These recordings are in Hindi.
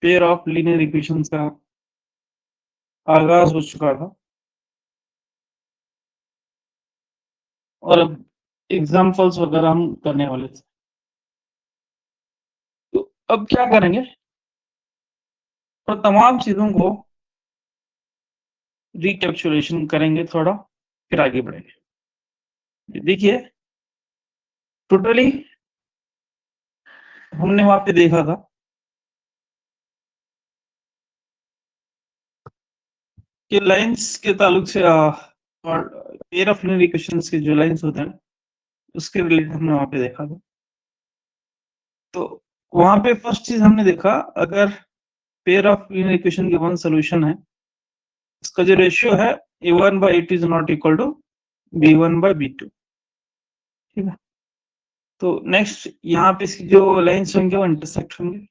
पेयर ऑफ लीनियर इक्वेशंस का आगाज हो चुका था और अब एग्जाम्पल्स वगैरह हम करने वाले थे। तो अब क्या करेंगे, तो तमाम चीजों को रिकैप्चुलेशन करेंगे थोड़ा, फिर आगे बढ़ेंगे। देखिए टोटली हमने वहां पे देखा था कि लाइंस के ताल्लुक से और पेयर ऑफ लीनियर इक्वेशंस के जो लाइंस होते हैं उसके रिलेटेड हमने वहां पे देखा था। तो वहां पे फर्स्ट चीज हमने देखा, अगर पेयर ऑफ लीनियर इक्वेशन के वन सोल्यूशन है, इसका जो रेशियो है a1/a2 is not equal to b1/b2। ठीक है, तो नेक्स्ट यहाँ पे इसकी जो लाइंस होंगे वो इंटरसेक्ट होंगे।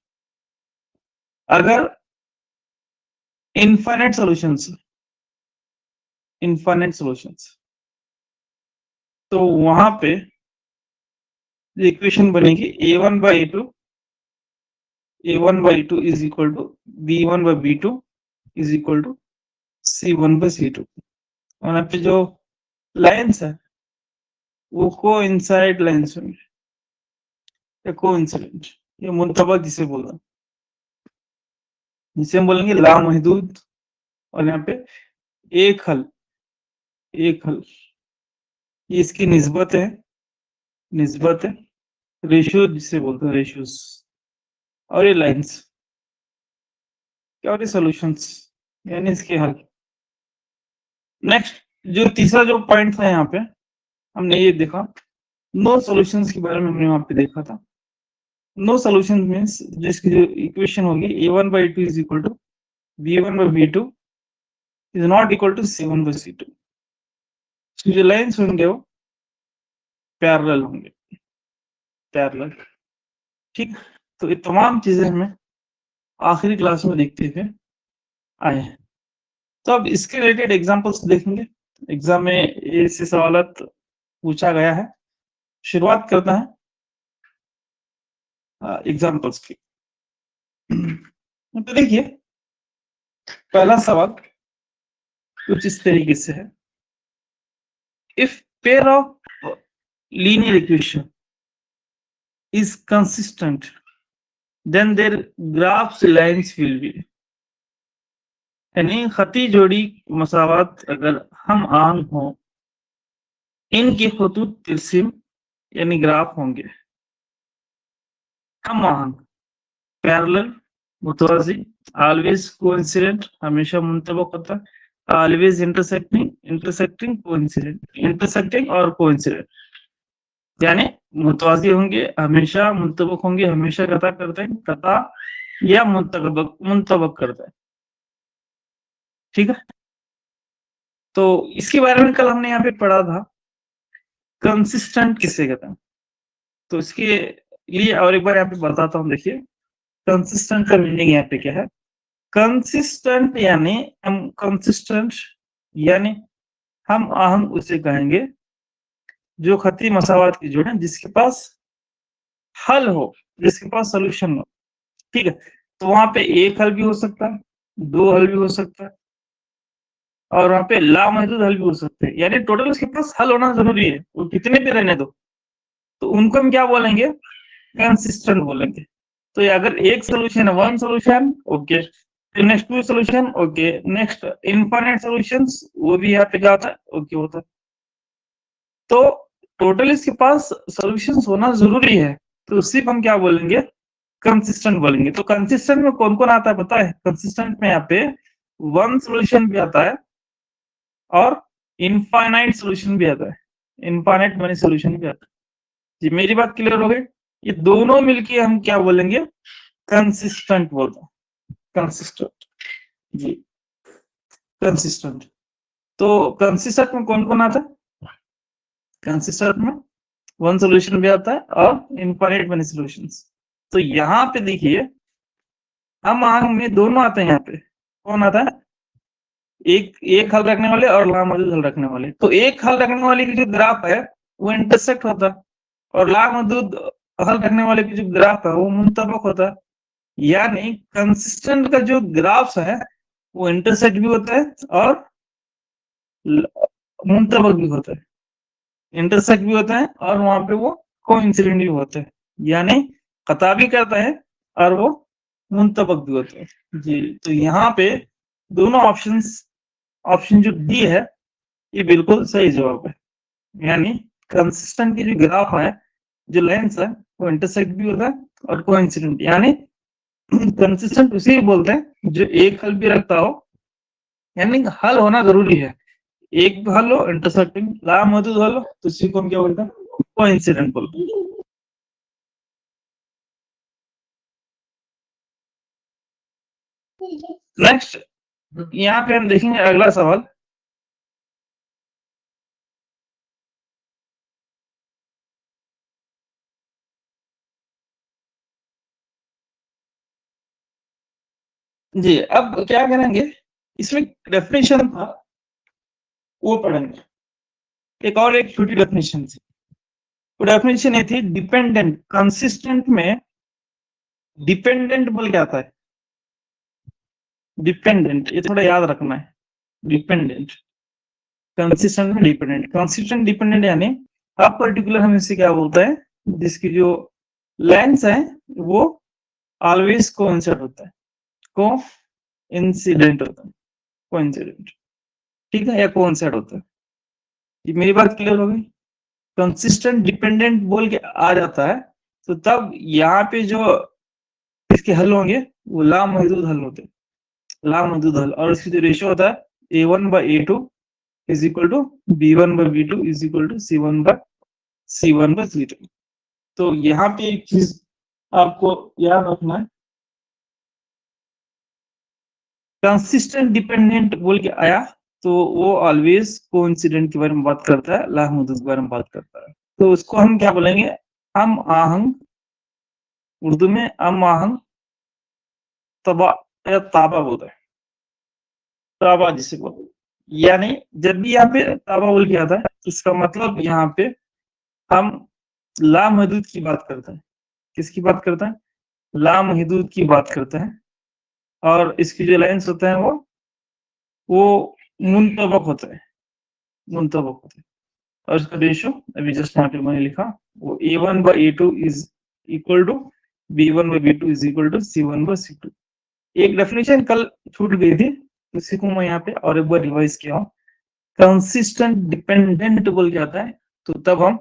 अगर इनफाइनाइट सॉल्यूशंस तो वहां पे इक्वेशन बनेगी a1/a2 is equal to b1/b2 is equal to c1/c2। और यहाँ पे जो लाइंस है वो कोइंसाइड लाइंस होंगे या कोइंसिडेंट, ये मुंतबक जिसे बोलते हैं, जिसे हम बोलेंगे लामहदूद। और यहाँ पे एक हल ये इसकी निस्बत है रेशियो जिसे बोलते हैं रेशियोस। और ये लाइंस क्या, और ये सॉल्यूशंस यानी इसके हल। नेक्स्ट जो तीसरा जो पॉइंट था यहाँ पे हमने ये देखा, नो सॉल्यूशंस के बारे में हमने वहां पे देखा था। नो सॉल्यूशन मींस जिसकी जो इक्वेशन होगी a1/2 is equal to b1/b2 is not equal to c1/c2। जो लाइंस होंगे वो पैरेलल होंगे, पैरेलल। ठीक, तो ये तमाम चीजें हमें आखिरी क्लास में देखते हुए आए हैं। तो अब इसके रिलेटेड एग्जांपल्स देखेंगे, एग्जाम में ऐसे सवालत पूछा गया है। शुरुआत करता है एग्जांपल्स की। तो देखिए पहला सवाल कुछ इस तरीके से है, if pair of linear equation is consistent then their graphs lines will be, यानी खती जोड़ी मसावत अगर हम आम हो, इनके खतूत तिरसिम यानी ग्राफ होंगे हम आहंग, पैरेलल, मुतवाज़ी, ऑलवेज कोइंसिडेंट हमेशा मुंतबक होता है, ऑलवेज इंटरसेक्टिंग और कोइंसिडेंट, यानी मुतवाज़ी होंगे, हमेशा मुंतबक होंगे, हमेशा कता करते हैं, कता या मुंतबक करता है। ठीक है, तो इसके बारे में कल हमने यहाँ पे पढ़ा था कंसिस्टेंट किसे कहते हैं। तो इसके लिए और एक बार यहाँ पे बताता हूँ। देखिए कंसिस्टेंट का मीनिंग यहाँ पे क्या है। कंसिस्टेंट यानी हम आहंग उसे कहेंगे जो खती मसावत की जोड़े जिसके पास हल हो, जिसके पास सोल्यूशन हो। ठीक है, तो वहां पे एक हल भी हो सकता है, दो हल भी हो सकता है, और वहां पे लामहदूद हल भी हो सकते हैं, यानी टोटल उसके पास हल होना जरूरी है, वो कितने भी रहने दो। तो उनको हम क्या बोलेंगे, कंसिस्टेंट बोलेंगे। तो अगर एक सोल्यूशन है, one solution okay, next two solution okay, next infinite solutions वो भी यहाँ पे क्या होता है, ओके होता है। तो टोटल इसके पास सॉल्यूशंस होना जरूरी है, तो सिर्फ हम क्या बोलेंगे, कंसिस्टेंट बोलेंगे। तो कंसिस्टेंट में कौन कौन आता है पता है, कंसिस्टेंट में यहाँ पे वन सोल्यूशन भी आता है और इनफाइनाइट सोल्यूशन भी आता है, इनफाइनाइट मनी सोल्यूशन भी आता है। जी मेरी बात क्लियर हो गई। ये दोनों मिलके हम क्या बोलेंगे, कंसिस्टेंट बोलते हैं, कंसिस्टेंट जी, कंसिस्टेंट। तो कंसिस्टेंट में कौन कौन आता है, कंसिस्टेंट में वन सोल्यूशन भी आता है और इनफाइनाइट मनी सॉल्यूशंस। तो यहाँ पे देखिए हम आंग में दोनों आते हैं। यहाँ पे कौन आता है, एक हल रखने वाले और लामहदूद हल रखने वाले। तो एक हल रखने वाले की जो ग्राफ है वो इंटरसेक्ट होता है, और लामहदूद हल रखने वाले की जो ग्राफ है वो मुंतबक होता है। यानी कंसिस्टेंट का जो ग्राफ्स है वो इंटरसेक्ट भी होता है और मुंतबक भी होता है, इंटरसेक्ट भी होता है और वहां पे वो कोइंसिडेंट भी होता है, यानी कता भी करता है और वो मुंतबक भी होता है जी। तो यहाँ पे दोनों ऑप्शन जो डी है ये बिल्कुल सही जवाब है, यानी कंसिस्टेंट की जो ग्राफ है, जो लेंस है, वो इंटरसेक्ट भी होता है और कोइंसिडेंट, यानी कंसिस्टेंट उसे बोलते हैं जो एक हल भी रखता हो, यानी हल होना जरूरी है, एक भी हल हो इंटरसेक्टिंग लामहदूद हल हो तो उसी को हम क्या बोलते हैं, कोइंसिडेंट बोलते हैं। नेक्स्ट यहाँ पे हम देखेंगे अगला सवाल। जी अब क्या करेंगे, इसमें डेफिनेशन था वो पढ़ेंगे, एक छोटी डेफिनेशन थी, वो डेफिनेशन ये थी डिपेंडेंट, कंसिस्टेंट में डिपेंडेंट बोल क्या आता है, डिपेंडेंट, ये थोड़ा याद रखना है, डिपेंडेंट कंसिस्टेंट में डिपेंडेंट, कंसिस्टेंट डिपेंडेंट यानी अब पर्टिकुलर हम इसे क्या बोलते हैं, जिसकी जो लेंस है वो ऑलवेज कोइंसिडेंट होता है, को इंसिडेंट होता है, कोइंसिडेंट, ठीक है, या कोइंसाइड होता है। ये मेरी बात क्लियर हो गई, कंसिस्टेंट डिपेंडेंट बोल के आ जाता है तो तब यहाँ पे जो इसके हल होंगे वो लामहदूद हल होते हैं, लामहदूद हल, और इसकी जो रेशियो होता है a1/a2 is equal to b1/b2 is equal to c1/c2। तो यहाँ पे एक चीज आपको याद रखना है, कंसिस्टेंट डिपेंडेंट बोल के आया तो वो ऑलवेज कोइंसिडेंट के बारे में बात करता है, लामहदूद के बारे में बात करता है, तो उसको हम क्या बोलेंगे, हम आहंग, उर्दू में हम आहंग तबा या ताबा बोलते हैं, ताबा जिसे बोलते हैं, यानी जब भी यहाँ पे ताबा बोल के आता है इसका मतलब यहाँ पे हम लामहदूद की बात करते हैं, किसकी बात करते हैं, लामहदूद की बात करते हैं, और इसकी जो लाइन्स होते हैं वो मुंतबक होता है, मुंतबक होता है, और इसका रेशियो अभी जस्ट यहाँ पे मैंने लिखा वो a1/a2 is equal to b1/b2 is equal to c1/c2। एक डेफिनेशन कल छूट गई थी, उसी को मैं यहाँ पे और एक बार रिवाइज किया हूँ, कंसिस्टेंट डिपेंडेंट बोल के आता है तो तब हम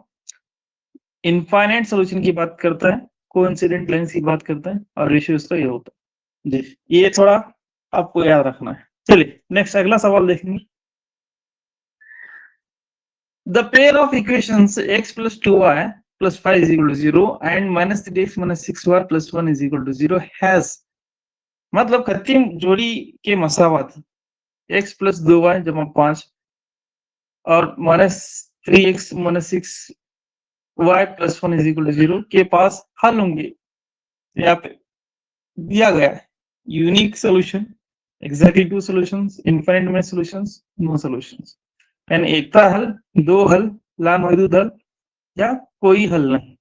इनफाइनाइट सॉल्यूशन की बात करता है, कोइंसिडेंट लेंस की बात करता है, और रेशियो इसका ये होता है जी, ये थोड़ा आपको याद रखना है। चलिए नेक्स्ट अगला सवाल देखेंगे। The pair of equations x plus 2y plus 5 is equal to 0 and minus 3x minus 6y plus 1 is equal to 0 has, मतलब खत्म जोड़ी के मसावत x plus 2y जमा 5 और minus 3x minus 6y plus 1 is equal to 0 के पास हल होंगे, यहाँ पे दिया गया है unique solution, exactly two solutions, infinite में सॉल्यूशंस, नो सॉल्यूशंस, यानी एकता हल, दो हल, लामहदूद हल, या कोई हल नहीं,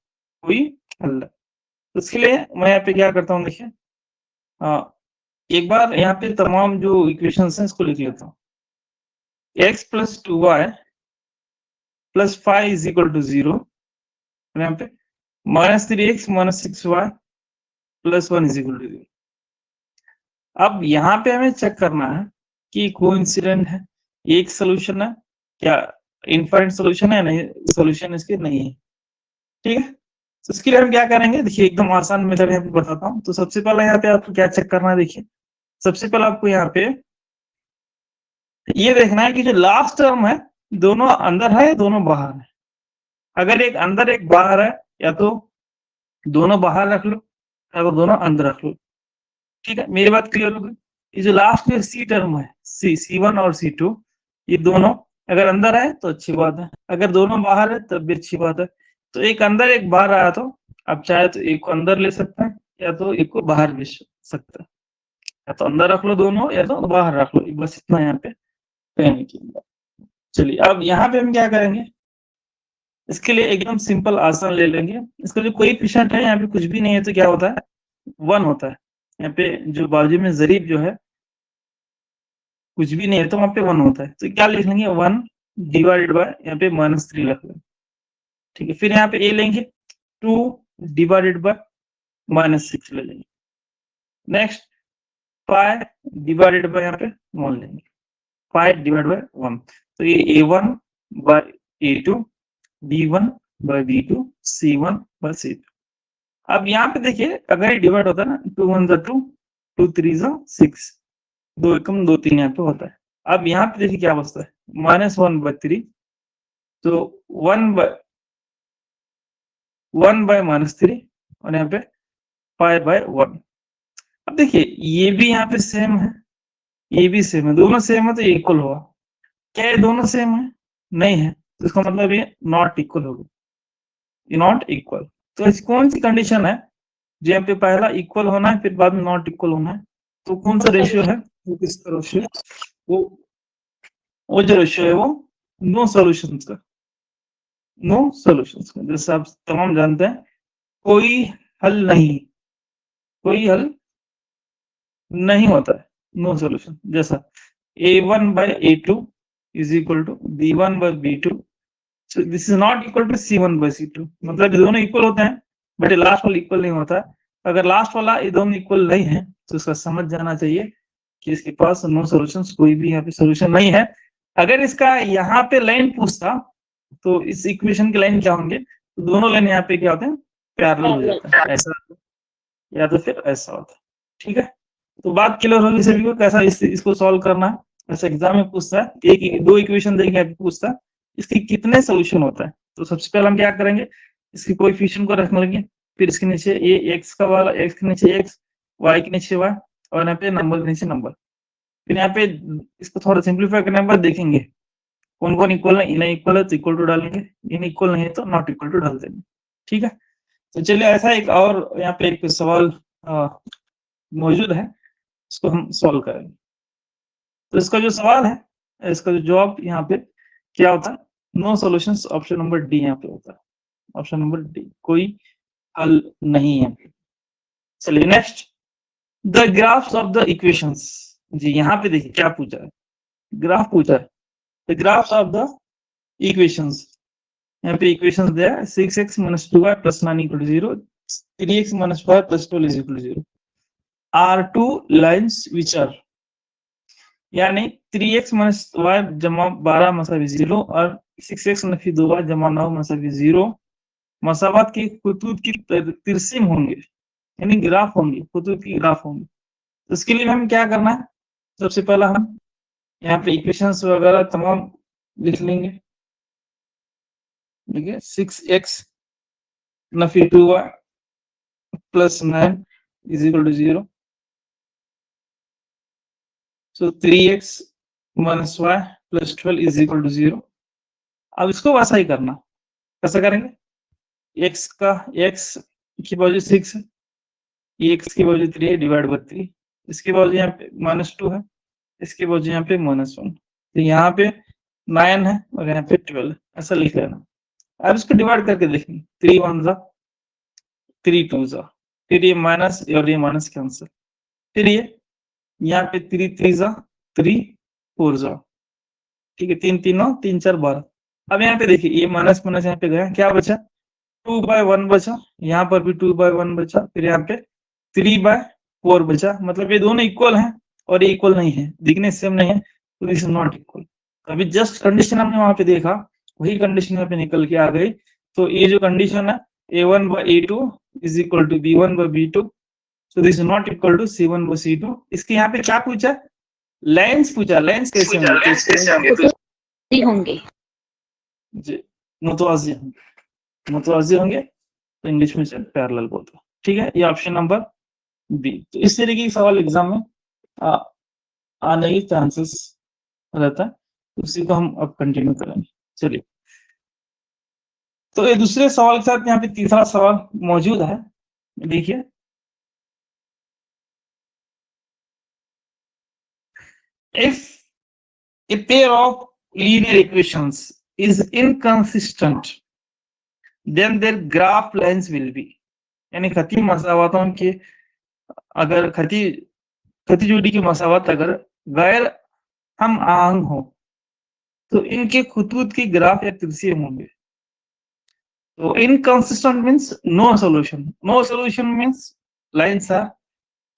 कोई हल नहीं। तो इसके लिए मैं यहाँ पे क्या करता हूँ, देखिए एक बार यहाँ पे तमाम जो इक्वेशंस हैं इसको लिख लेता हूँ, x plus 2y plus 5 is equal to 0, यहाँ पे minus 3x minus 6y plus 1 is equal to 0। अब यहाँ पे हमें चेक करना है कि कोइंसिडेंट है, एक सोल्यूशन है क्या, इनफाइनाइट सोल्यूशन है, नहीं सोल्यूशन इसके नहीं है, ठीक है। तो इसके लिए हम क्या करेंगे, देखिए एकदम आसान मेथड यहाँ पे बताता हूँ। तो सबसे पहले यहाँ पे आपको क्या चेक करना है, देखिए सबसे पहले आपको यहाँ पे ये देखना है कि जो लास्ट टर्म है दोनों अंदर है दोनों बाहर है, अगर एक अंदर एक बाहर है या तो दोनों बाहर रख लो या तो दोनों अंदर रख लो, ठीक है, मेरी बात क्लियर होगी। ये जो लास्ट में सी टर्म है C1 और C2, ये दोनों अगर अंदर है तो अच्छी बात है, अगर दोनों बाहर है तब भी अच्छी बात है। तो एक अंदर एक बाहर आया तो आप चाहे तो एक को अंदर ले सकते हैं या तो एक को बाहर ले सकते हैं, या तो अंदर रख लो दोनों या तो बाहर रख लो, बस इतना यहाँ पे कहने की बात। चलिए अब यहाँ पे हम क्या करेंगे, इसके लिए एकदम सिंपल आसान ले लेंगे, इसका जो कोएफिशिएंट है यहाँ पे कुछ भी नहीं है तो क्या होता है 1 होता है, यहाँ पे जो बाजू में जरीब जो है कुछ भी नहीं है तो वहां पे 1 होता है, तो क्या लिख लेंगे 1 डिवाइडेड बाय यहाँ पे -3 लिख लेंगे, ठीक है। फिर यहाँ पे ए लेंगे 2 डिवाइडेड बाय -6 ले लेंगे। नेक्स्ट 5 डिवाइडेड बाय यहाँ पे 1 लेंगे, 5 डिवाइड बाय 1, तो ये A1 bye A2 B1 bye B2 C1 bye C2। अब यहाँ पे देखिए अगर ये डिवाइड होता है ना 2 1 2 2 3 6, 2 एकम 2 3 यहाँ पे होता है। अब यहाँ पे देखिए क्या बचता है -1/3, तो 1 बाय -3 और यहाँ पे 5/1। अब देखिए ये भी यहाँ पे सेम है, ये भी सेम है, दोनों सेम है तो ये इक्वल होगा। क्या ये दोनों सेम है? नहीं है, तो इसका मतलब ये नॉट इक्वल होगा, ये नॉट इक्वल। तो ऐसी कौन सी कंडीशन है जो यहाँ पे पहला इक्वल होना है फिर बाद में नॉट इक्वल होना है? तो कौन सा रेशियो है, वो किसका रेशियो? वो जो रेशियो है वो नो सॉल्यूशंस का, नो सॉल्यूशंस का। जैसे आप तमाम जानते हैं कोई हल नहीं, कोई हल नहीं होता है, नो सॉल्यूशन। जैसा A1 by A2 is equal to B1 by B2, so this is not equal to C1 by C2, मतलब ये दोनों इक्वल होते हैं बट लास्ट वाला इक्वल नहीं होता। अगर लास्ट वाला ये दोनों इक्वल नहीं है तो उसका समझ जाना चाहिए कि इसके पास नो सॉल्यूशन, कोई भी यहाँ पे सॉल्यूशन नहीं है। अगर इसका यहाँ पे लाइन पूछता तो इस इक्वेशन के लाइन क्या होंगे, तो दोनों लाइन यहाँ पे क्या होते हैं, पैरेलल हो जाता है, ऐसा या तो फिर ऐसा होता है, ठीक है। तो बात क्लियर होगी सभी को कैसा इसको सॉल्व करना है। ऐसा एग्जाम में पूछता है, एक दो इक्वेशन देंगे पूछता है इसके कितने सोल्यूशन होता है। तो सबसे पहले हम क्या करेंगे, इसके कोएफिशिएंट को रख लेंगे, फिर इसके नीचे ये एक्स का वाला, एक्स के नीचे एक्स, वाई के नीचे वाई, और यहाँ पे नंबर के नीचे नंबर। फिर यहाँ पे इसको थोड़ा सिंप्लीफाई करने के बाद देखेंगे कौन कौन इक्वल है, इन इक्वल है तो इक्वल टू डालेंगे, इन इक्वल नहीं है तो नॉट इक्वल टू डाल देंगे, ठीक है। तो चलिए ऐसा एक और यहाँ पे एक सवाल मौजूद है, इसको हम सॉल्व करेंगे। तो इसका जो सवाल है, इसका जो जवाब यहाँ पे क्या होता है, no solutions, option number D यहाँ पे होता है, ऑप्शन नंबर डी, कोई हल नहीं है। चलिए next, the graphs of the equations. जी यहाँ पे देखिए क्या पूछा है, ग्राफ पूछा है, the graphs of the equations. यहाँ पे इक्वेशंस दिया है 6x - 2y + 9 = 0, 3x - 5 + 12 = 0 are two lines which are, यानी 3x - y = 12 = 0 और 6x - 2y = 9 = 0 मसावत की खुतूत की तिरसीम होंगे, यानी ग्राफ होंगे, खुतूत की ग्राफ होंगे। तो इसके लिए हमें क्या करना है, सबसे पहला हम यहाँ पे इक्वेशंस वगैरह तमाम लिख लेंगे, ठीक है। 6x - 2y + 9 = 0, so 3x - y + 12 = 0। अब इसको वैसा ही करना, कैसे करेंगे, x की वैल्यू 6 है, x की वैल्यू 3 है, डिवाइड बाय 3, इसकी वैल्यू यहाँ पे -2 है, इसकी वैल्यू यहाँ पे -1, तो यहाँ पे 9 है और यहाँ पे 12, ऐसा लिख लेना। अब इसको डिवाइड करके देखेंगे, 3 1 जा 3 2 जा, फिर ये माइनस और ये माइनस कैंसिल, फिर ये यहाँ पे 3 3 जा 3 4 जा, ठीक है, 3 3 9 3 4 12। अब यहाँ पे देखिए ये माइनस माइनस यहाँ पे गया, क्या बचा 2/1 बचा, यहाँ पर भी 2/1 बचा, फिर यहाँ पे 3/4 बचा, मतलब ये दोनों इक्वल हैं और ये इक्वल नहीं है, दिखने सेम नहीं है, तो दिस इज नॉट इक्वल। अभी जस्ट कंडीशन हमने वहां पे देखा, वही कंडीशन यहाँ पे निकल के आ गई। तो ये जो कंडीशन है A1/A2 = B1/B2, so this is not equal to C1/C2। इसके यहाँ पे क्या पूछा, लाइंस पूछा, लाइंस कैसे होंगे जी, मुतवाज़ी होंगे, तो इंग्लिश में पैरेलल बोलते हैं, ठीक है। ये ऑप्शन नंबर बी। तो इस तरीके के सवाल एग्जाम में आने के चांसेस रहता है, उसी को हम अब कंटिन्यू करेंगे। चलिए, तो ये दूसरे सवाल के साथ यहाँ पे तीसरा सवाल मौजूद है, देखिए, if a pair of linear equations is inconsistent then their graph lines will be, यानी खती मसावतों के अगर खती जोड़ी की मसावत अगर गैर हम आहंग हो तो इनके खुतूत की ग्राफ या तिरछे होंगे। तो inconsistent means no solution means lines are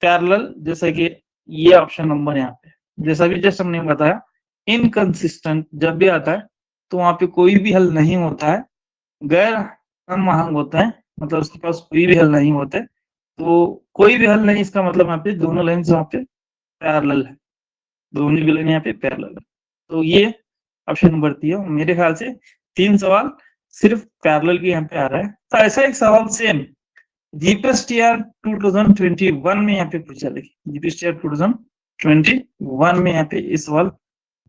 parallel, जैसा कि ये ऑप्शन नंबर यहाँ पे, जैसा भी जस्ट हमने बताया इनकंसिस्टेंट जब भी आता है तो वहां पे कोई भी हल नहीं होता है, गैर हम आहंग होता है, मतलब उसके पास कोई भी हल नहीं होते। तो कोई भी हल नहीं, इसका मतलब यहाँ पे दोनों लाइन वहां पे पैरेलल है, दोनों भी लाइन यहाँ पे पैरेलल है। तो ये ऑप्शन नंबर 3 है। मेरे ख्याल से 3 सवाल सिर्फ पैरेलल के यहाँ पे आ रहा है। तो ऐसा एक सवाल सेम जीपीएसटीआर 2021 में यहाँ पे पूछा, देखिए जीपीएसटीआर 2021 में यहाँ पे इस सवाल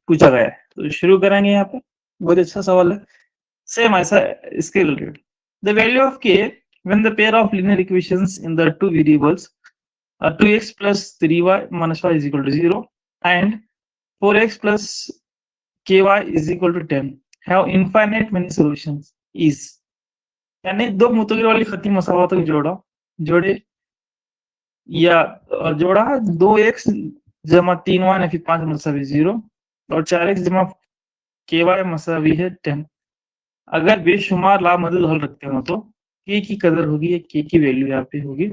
पूछा गया है। तो शुरू करेंगे यहाँ पे, बहुत अच्छा सवाल है, सेम ऐसा इसके रिलेटेड। द वैल्यू ऑफ के when the pair of linear equations in the two variables 2x plus 3y minus y is equal to 0 and 4x plus ky is equal to 10 have infinite many solutions is, यानी दो मुतगैर वाली खती मसावत को जोड़े या जोड़ा 2x जमा 3y नफी 5 मसावी 0 और 4x जमा ky मसावी है 10। अगर बेशुमार लामहदूद हल रखते हो तो k की कदर होगी, k की वैल्यू यहाँ पे होगी,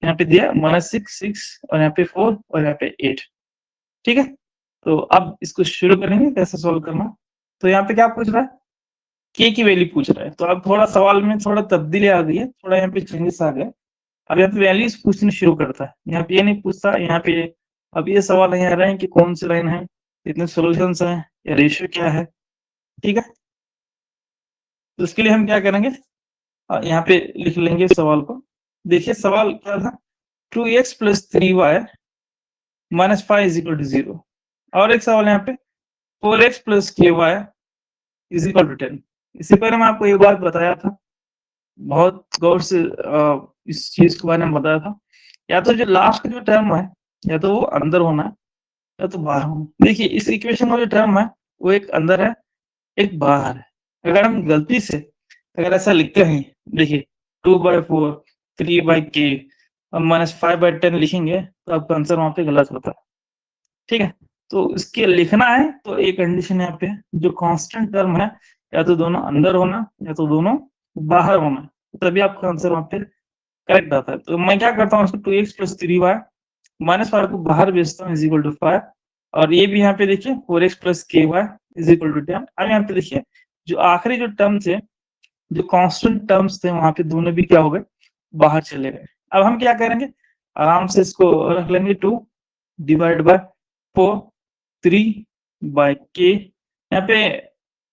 यहाँ पे दिया -6 और यहाँ पे 4 और यहाँ पे 8। ठीक है, तो अब इसको शुरू करेंगे कैसे सॉल्व करना। तो यहाँ पे क्या पूछ रहा है, k की वैल्यू पूछ रहा है। तो अब थोड़ा सवाल में थोड़ा तब्दीली आ गई है, थोड़ा यहाँ पे चेंजेस आ गए। अब यहाँ पे वैल्यूज पूछने शुरू करता है, यहाँ पे ये नहीं पूछता, यहाँ पे अब ये सवाल नहीं आ रहा है कि कौन सी लाइन है, कितने सॉल्यूशंस हैं या रेशियो क्या है। ठीक है, तो इसके लिए हम क्या करेंगे, यहाँ पे लिख लेंगे सवाल को। देखिए सवाल क्या था, 2x plus 3y minus 5 is equal to 0 और एक सवाल यहाँ पे 4x plus ky is equal to 10। इससे पहले मैं आपको एक बात बताया था, बहुत गौर से इस चीज के बारे में बताया था, या तो जो लास्ट का जो टर्म है या तो वो अंदर होना है या तो बाहर होना। देखिए इस इक्वेशन का जो टर्म है वो एक अंदर है एक बाहर है। अगर हम गलती से अगर ऐसा लिखते हैं, देखिए 2/4 3/k और -5/10 लिखेंगे तो आपका आंसर वहां पे गलत होता है। ठीक है, तो इसके लिखना है तो एक कंडीशन यहाँ पे जो कांस्टेंट टर्म है या तो दोनों अंदर होना या तो दोनों बाहर होना, तभी आपका आंसर वहां पे करेक्ट आता है। तो मैं क्या करता हूँ, इसको 2x plus 3y -5 को बाहर भेजता हूँ इज इक्वल टू 5 और ये भी यहाँ पे देखिए 4x plus ky is equal to 10। अब यहाँ पे देखिए जो आखिरी जो टर्म थे, जो कांस्टेंट टर्म्स थे, वहां पे दोनों भी क्या हो गए, बाहर चले गए। अब हम क्या करेंगे, आराम से इसको रख लेंगे 2 डिवाइड बाय 4 3/k। यहाँ पे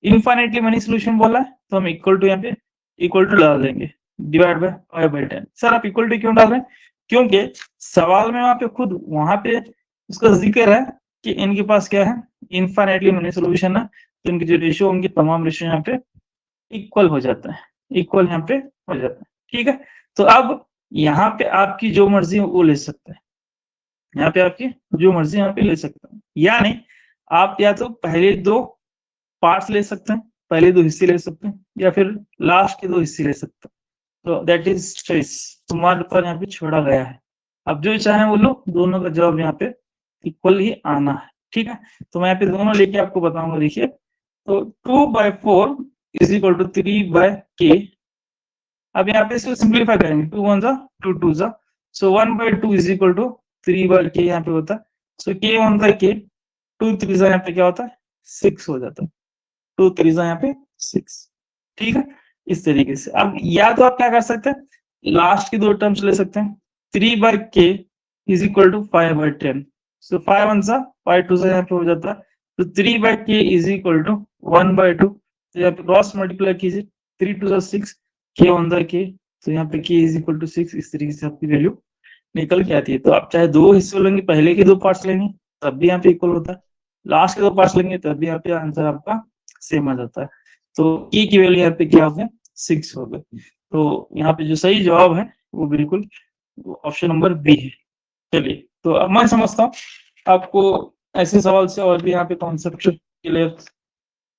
इनफाइनाइटली मनी सोल्यूशन बोला है तो हम इक्वल टू यहाँ पे इक्वल टू डाल देंगे डिवाइड बाय 5/10। सर आप इक्वल टू क्यों डाल रहे हैं, क्योंकि सवाल में वहां पे खुद वहां पे उसका जिक्र है कि इनके पास क्या है, इनफाइनाइटली मनी सोल्यूशन है, तो इनके जो रेशियो होंगे तमाम रेशियो यहाँ पे इक्वल हो जाता है, इक्वल यहाँ पे हो जाता है। ठीक है, तो अब यहाँ पे आपकी जो मर्जी वो ले सकते हैं, यहाँ पे आपकी जो मर्जी यहाँ पे ले सकते हैं, यानी आप या तो पहले 2 पार्ट्स ले सकते हैं, पहले 2 हिस्से ले सकते हैं या फिर लास्ट के 2 हिस्से ले सकते हैं। तो दैट इज चॉइस, तुम्हारे ऊपर यहाँ पे छोड़ा गया है। अब जो चाहे वो लो, दोनों का जवाब यहाँ पे इक्वल ही आना है। ठीक है, तो मैं यहाँ पे दोनों लेके आपको बताऊंगा। देखिए तो 2/4 इज इक्वल टू 3/k। अब यहाँ पे इसको सिंप्लीफाई करेंगे, 2 1 2 2 सो 1/2 इज इक्वल टू 3/k यहाँ पे होता है। सो k 1 k 2 3 यहाँ पे क्या होता है 6 हो जाता है, 2 3 यहाँ पे 6। ठीक है, इस तरीके से। अब या तो आप क्या कर सकते हैं, लास्ट की 2 टर्म्स ले सकते हैं, 3/k इज इक्वल टू 5/10। सो 5 1 5 2 यहाँ पे हो जाता है, तो 3/k इज इक्वल टू 1/2। तो यहाँ पे क्रॉस मल्टीप्लाई कीजिए, 3 2 6 k 1 k, तो यहाँ पे k इज इक्वल टू 6। इस तरीके से आपकी वैल्यू निकल के आती है। तो आप चाहे 2 हिस्से लेंगे, पहले के 2 पार्ट्स लेंगे तब भी यहाँ पे इक्वल होता है, लास्ट के 2 पार्ट्स लेंगे तब भी यहाँ पे आंसर आपका सेम आ जाता है। तो k की वैल्यू यहाँ पे क्या हो गया 6 हो गई। तो यहाँ पे जो सही जवाब है वो बिल्कुल ऑप्शन नंबर बी है। चलिए, तो अब मैं समझता हूँ आपको ऐसे सवाल से और भी यहाँ पे कॉन्सेप्ट क्लियर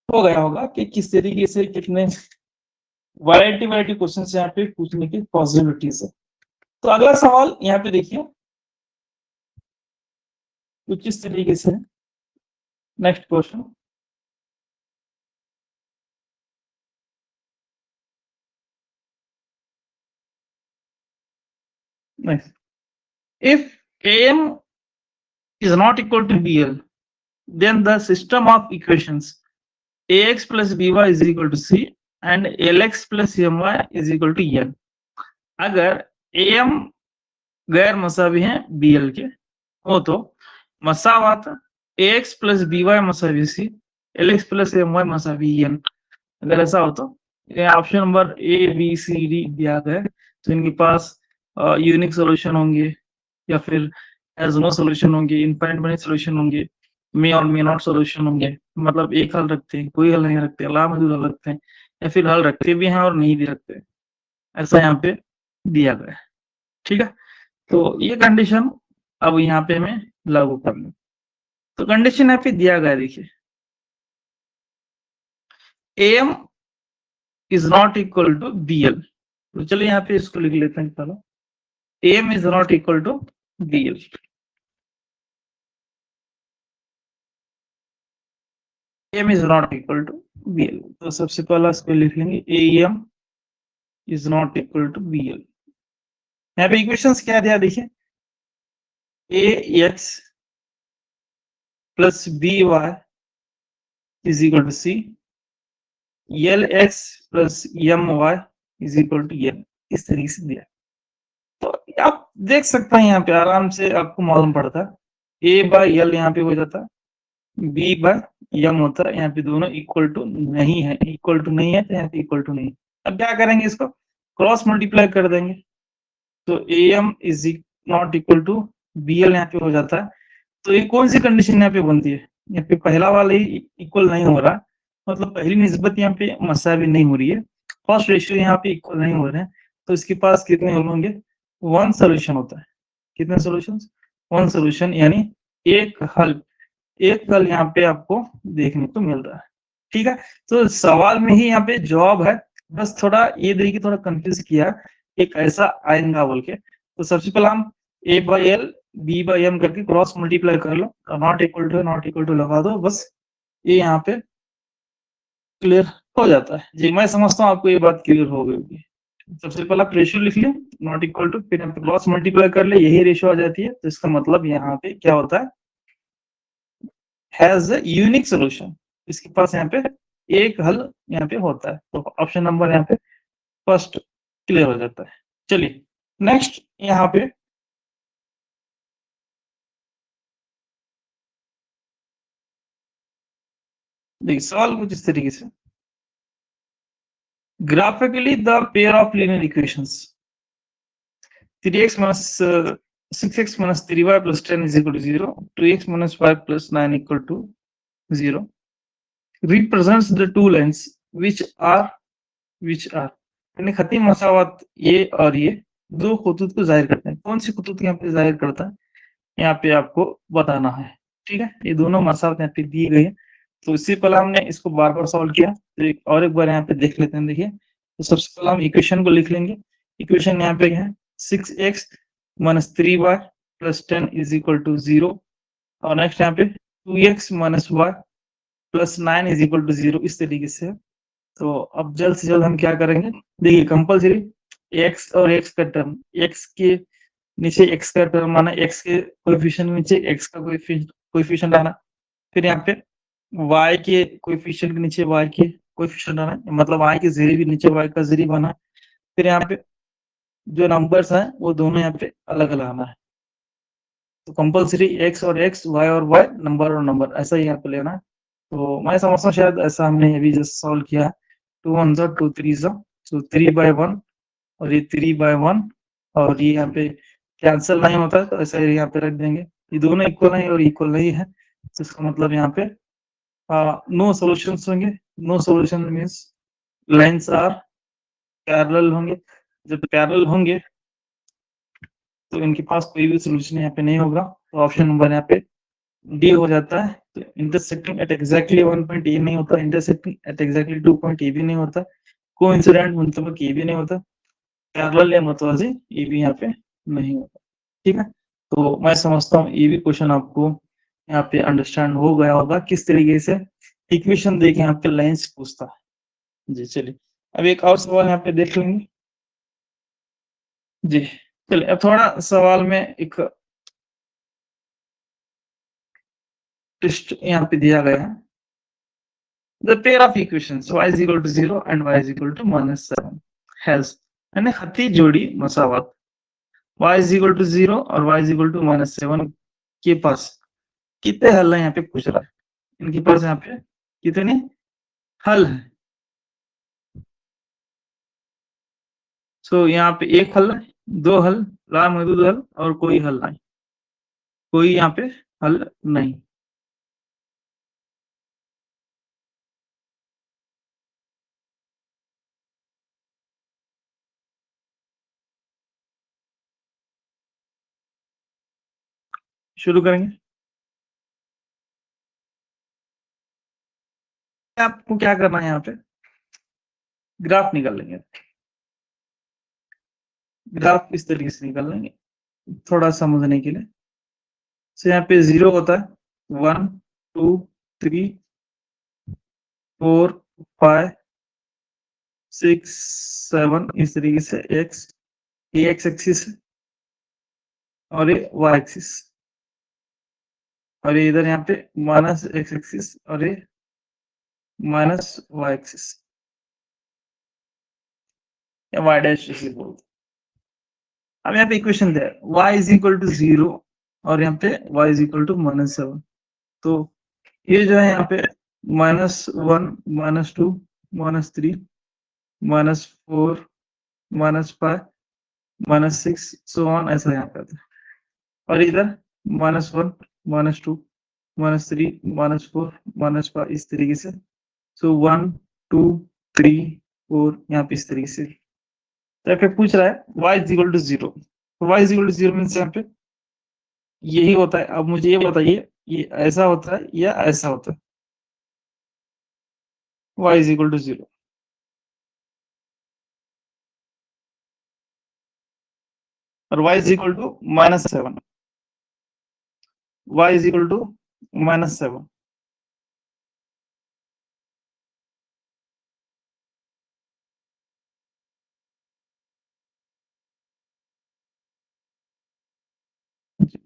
हो गया होगा कि किस तरीके से कितने वैरायटी क्वेश्चन यहाँ पे पूछने की पॉसिबिलिटीज है। तो अगला सवाल यहाँ पे देखिए, कुछ इस तरीके से। Next question, next, if am is not equal to bl, then the system of equations ax plus by is equal to c and lx plus my is equal to n। अगर am गैर मसावी हैं bl के हो तो मसावात ax प्लस by मसावी c, lx प्लस my मसावी n। अगर ऐसा हो तो option number A B C D दिया गया है, तो इनके पास यूनिक सॉल्यूशन होंगे या फिर एज नो सॉल्यूशन होंगे, इनफाइनाइट मेनी सॉल्यूशन होंगे, मे और मे नॉट सॉल्यूशन होंगे। मतलब एक हल रखते हैं, कोई हल नहीं रखते, लामहदूद हल रखते हैं, या फिर हल रखते भी हैं और नहीं भी रखते, ऐसा यहाँ पे दिया गया है। ठीक है, तो ये कंडीशन अब यहाँ पे मैं लागू कर लूँ। तो कंडीशन यहाँ पे दिया गया है, देखिए am is not equal to bl। तो चलिए यहाँ पे इसको लिख लेते हैं पहले, am is not equal to bl। am is not equal to bl, तो सबसे पहला इसको लिख लेंगे am is not equal to bl। यहाँ पे इक्वेशंस क्या दिया देखिए, ax plus by is equal to c, lx plus my is equal to n, इस तरीके से दिया। तो आप देख सकते हैं यहाँ पे आराम से आपको मालूम पड़ता है a बाय l यहाँ पे हो जाता है, b बाय m होता है, यहाँ पे दोनों इक्वल टू नहीं है, इक्वल टू नहीं है तो यहाँ पे इक्वल टू नहीं है। अब क्या करेंगे, इसको क्रॉस मल्टीप्लाई कर देंगे, तो am is not equal to bl यहाँ पे हो जाता है। तो ये कौन सी कंडीशन यहाँ पे बनती है, यहाँ पे पहला वाला ही इक्वल नहीं हो रहा, मतलब पहली निस्बत यहाँ पे मसावी नहीं हो रही है, फर्स्ट रेशियो यहाँ पे इक्वल नहीं हो रहे हैं, तो इसके पास कितने हल होंगे, वन सोल्यूशन होता है। कितने सॉल्यूशंस, वन सोल्यूशन, यानी एक हल, एक हल यहाँ पे आपको देखने को मिल रहा है। ठीक है, तो सवाल में ही यहाँ पे जवाब है, बस थोड़ा ये देखिए थोड़ा कंफ्यूज किया एक ऐसा आएगा बोल के। तो सबसे पहले हम a by l b by m करके क्रॉस मल्टीप्लाई कर लो, नॉट इक्वल टू लगा दो, बस ये यहाँ पे क्लियर हो जाता है जी। मैं समझता हूँ आपको ये बात क्लियर हो गई होगी। सबसे पहला रेशियो लिख लिया नॉट इक्वल टू, फिर यहाँ पे क्रॉस मल्टीप्लाई कर ले, यही रेशियो आ जाती है, तो इसका मतलब यहाँ पे क्या होता है, हैज अ यूनिक सोल्यूशन, इसके पास यहाँ पे एक हल यहाँ पे होता है। तो ऑप्शन नंबर यहाँ पे फर्स्ट क्लियर हो जाता है। चलिए नेक्स्ट, यहाँ पे देखिए सवाल कुछ इस तरीके से, graphically the pair of linear equations 3x minus 6x minus 3y plus 10 is equal to 0, 2x minus 5 plus 9 equal to 0 represents the two lines which are यानी खती मसावत ये और ये दो खतूत को जाहिर करते हैं। कौन सी खतूत यहाँ पे जाहिर करता है, यहाँ पे आपको बताना है। ठीक है, ये दोनों मसावत यहाँ पे दी गई है, तो इससे पहले हमने इसको बार बार सॉल्व किया, तो एक बार यहाँ पे देख लेते हैं। देखिए, तो सबसे पहले हम इक्वेशन को लिख लेंगे। इक्वेशन यहाँ पे है 6x minus 3y plus 10 is equal to 0, और नेक्स्ट यहाँ पे 2x minus y plus 9 is equal to 0, इस तरीके से। तो अब जल्द से जल्द हम क्या करेंगे, देखिए कंपल्सरी x और x का टर्म, x के नीचे x का टर्म माना, x के कोएफिशिएंट नीचे x का कोएफिशिएंट आना, फिर यहाँ पे y के कोएफिशिएंट के नीचे y के कोएफिशिएंट आना, मतलब y के जेरी भी नीचे y का जेरी बना, फिर यहाँ पे जो नंबर्स हैं वो दोनों यहाँ पे अलग अलग आना है। तो कंपल्सरी x और x, y और y, नंबर और नंबर, ऐसा ही यहाँ पे लेना है। तो मैं समझता हूँ शायद ऐसा हमने अभी जस्ट सॉल्व किया है। 2 1 2 3 तो 3/1 और ये 3/1, और ये यहाँ पे कैंसिल नहीं होता है, तो ऐसा यहाँ पे रख देंगे। ये दोनों इक्वल नहीं और इक्वल नहीं है, तो इसका मतलब यहाँ पे नो सॉल्यूशंस होंगे। No solution means lines are parallel होंगे। जब पैरेलल होंगे तो इनके पास कोई भी सॉल्यूशन यहाँ पे नहीं होगा, तो ऑप्शन नंबर यहाँ पे डी हो जाता है। तो intersecting at exactly 1 point A नहीं होता, intersecting at exactly 2 point A भी नहीं होता, कोइंसिडेंट मुतलक ए भी नहीं होता, पैरेलल या मुतवाज़ी ये भी यहाँ पे नहीं होता। ठीक है, तो मैं समझता हूँ ये भी क्वेश्चन आपको यहाँ पे अंडरस्टैंड हो गया होगा किस तरीके से इक्वेशन देके यहाँ पे लाइंस पूछता है। जी चलिए, अब एक और सवाल यहाँ पे देख लेंगे। जी चलिए, अब थोड़ा सवाल में एक ट्विस्ट यहाँ पे दिया गया है। The pair of equations y is equal to 0 and y is equal to -7 has, यानी खती जोड़ी मसावत y is equal to 0 और y is equal to -7 के पास कितने हल है यहाँ पे पूछ रहा है। इनके पास यहाँ पे कितने हल है। सो यहाँ पे एक हल है, दो हल, लामहदूद हल और कोई हल नहीं, कोई यहाँ पे हल नहीं। शुरू करेंगे। आपको क्या करना है, यहाँ पे ग्राफ निकाल लेंगे। ग्राफ इस तरीके से निकाल लेंगे थोड़ा समझने के लिए। तो यहाँ पे 0 होता है 1 2 3 4 5 6 7 इस तरीके से एक्स, ये एक्स एक्सिस और ये वाई एक्सिस, और ये इधर यहाँ पे माइनस एक्स एक्सिस और ये माइनस वाई एक्सिस या वाई डैश इसे बोलते। अब यहाँ पे इक्वेशन दे y इज इक्वल टू 0 और यहाँ पे y इज इक्वल टू -7। तो ये जो है यहाँ पे -1 -2 -3 -4 -5 -6 सो ऑन ऐसा यहाँ पे आता है। और इधर -1 -2 -3 -4 -5 इस तरीके से। सो 1 2 3 4 यहाँ पे इस तरीके से। तो यहाँ पे पूछ रहा है y इज इक्वल टू 0, तो y is equal to 0 means यहाँ पे यही होता है। अब मुझे ये बताइए ये ऐसा होता है या ऐसा होता है, y इज इक्वल टू 0। और y is equal to -7, y is equal to -7।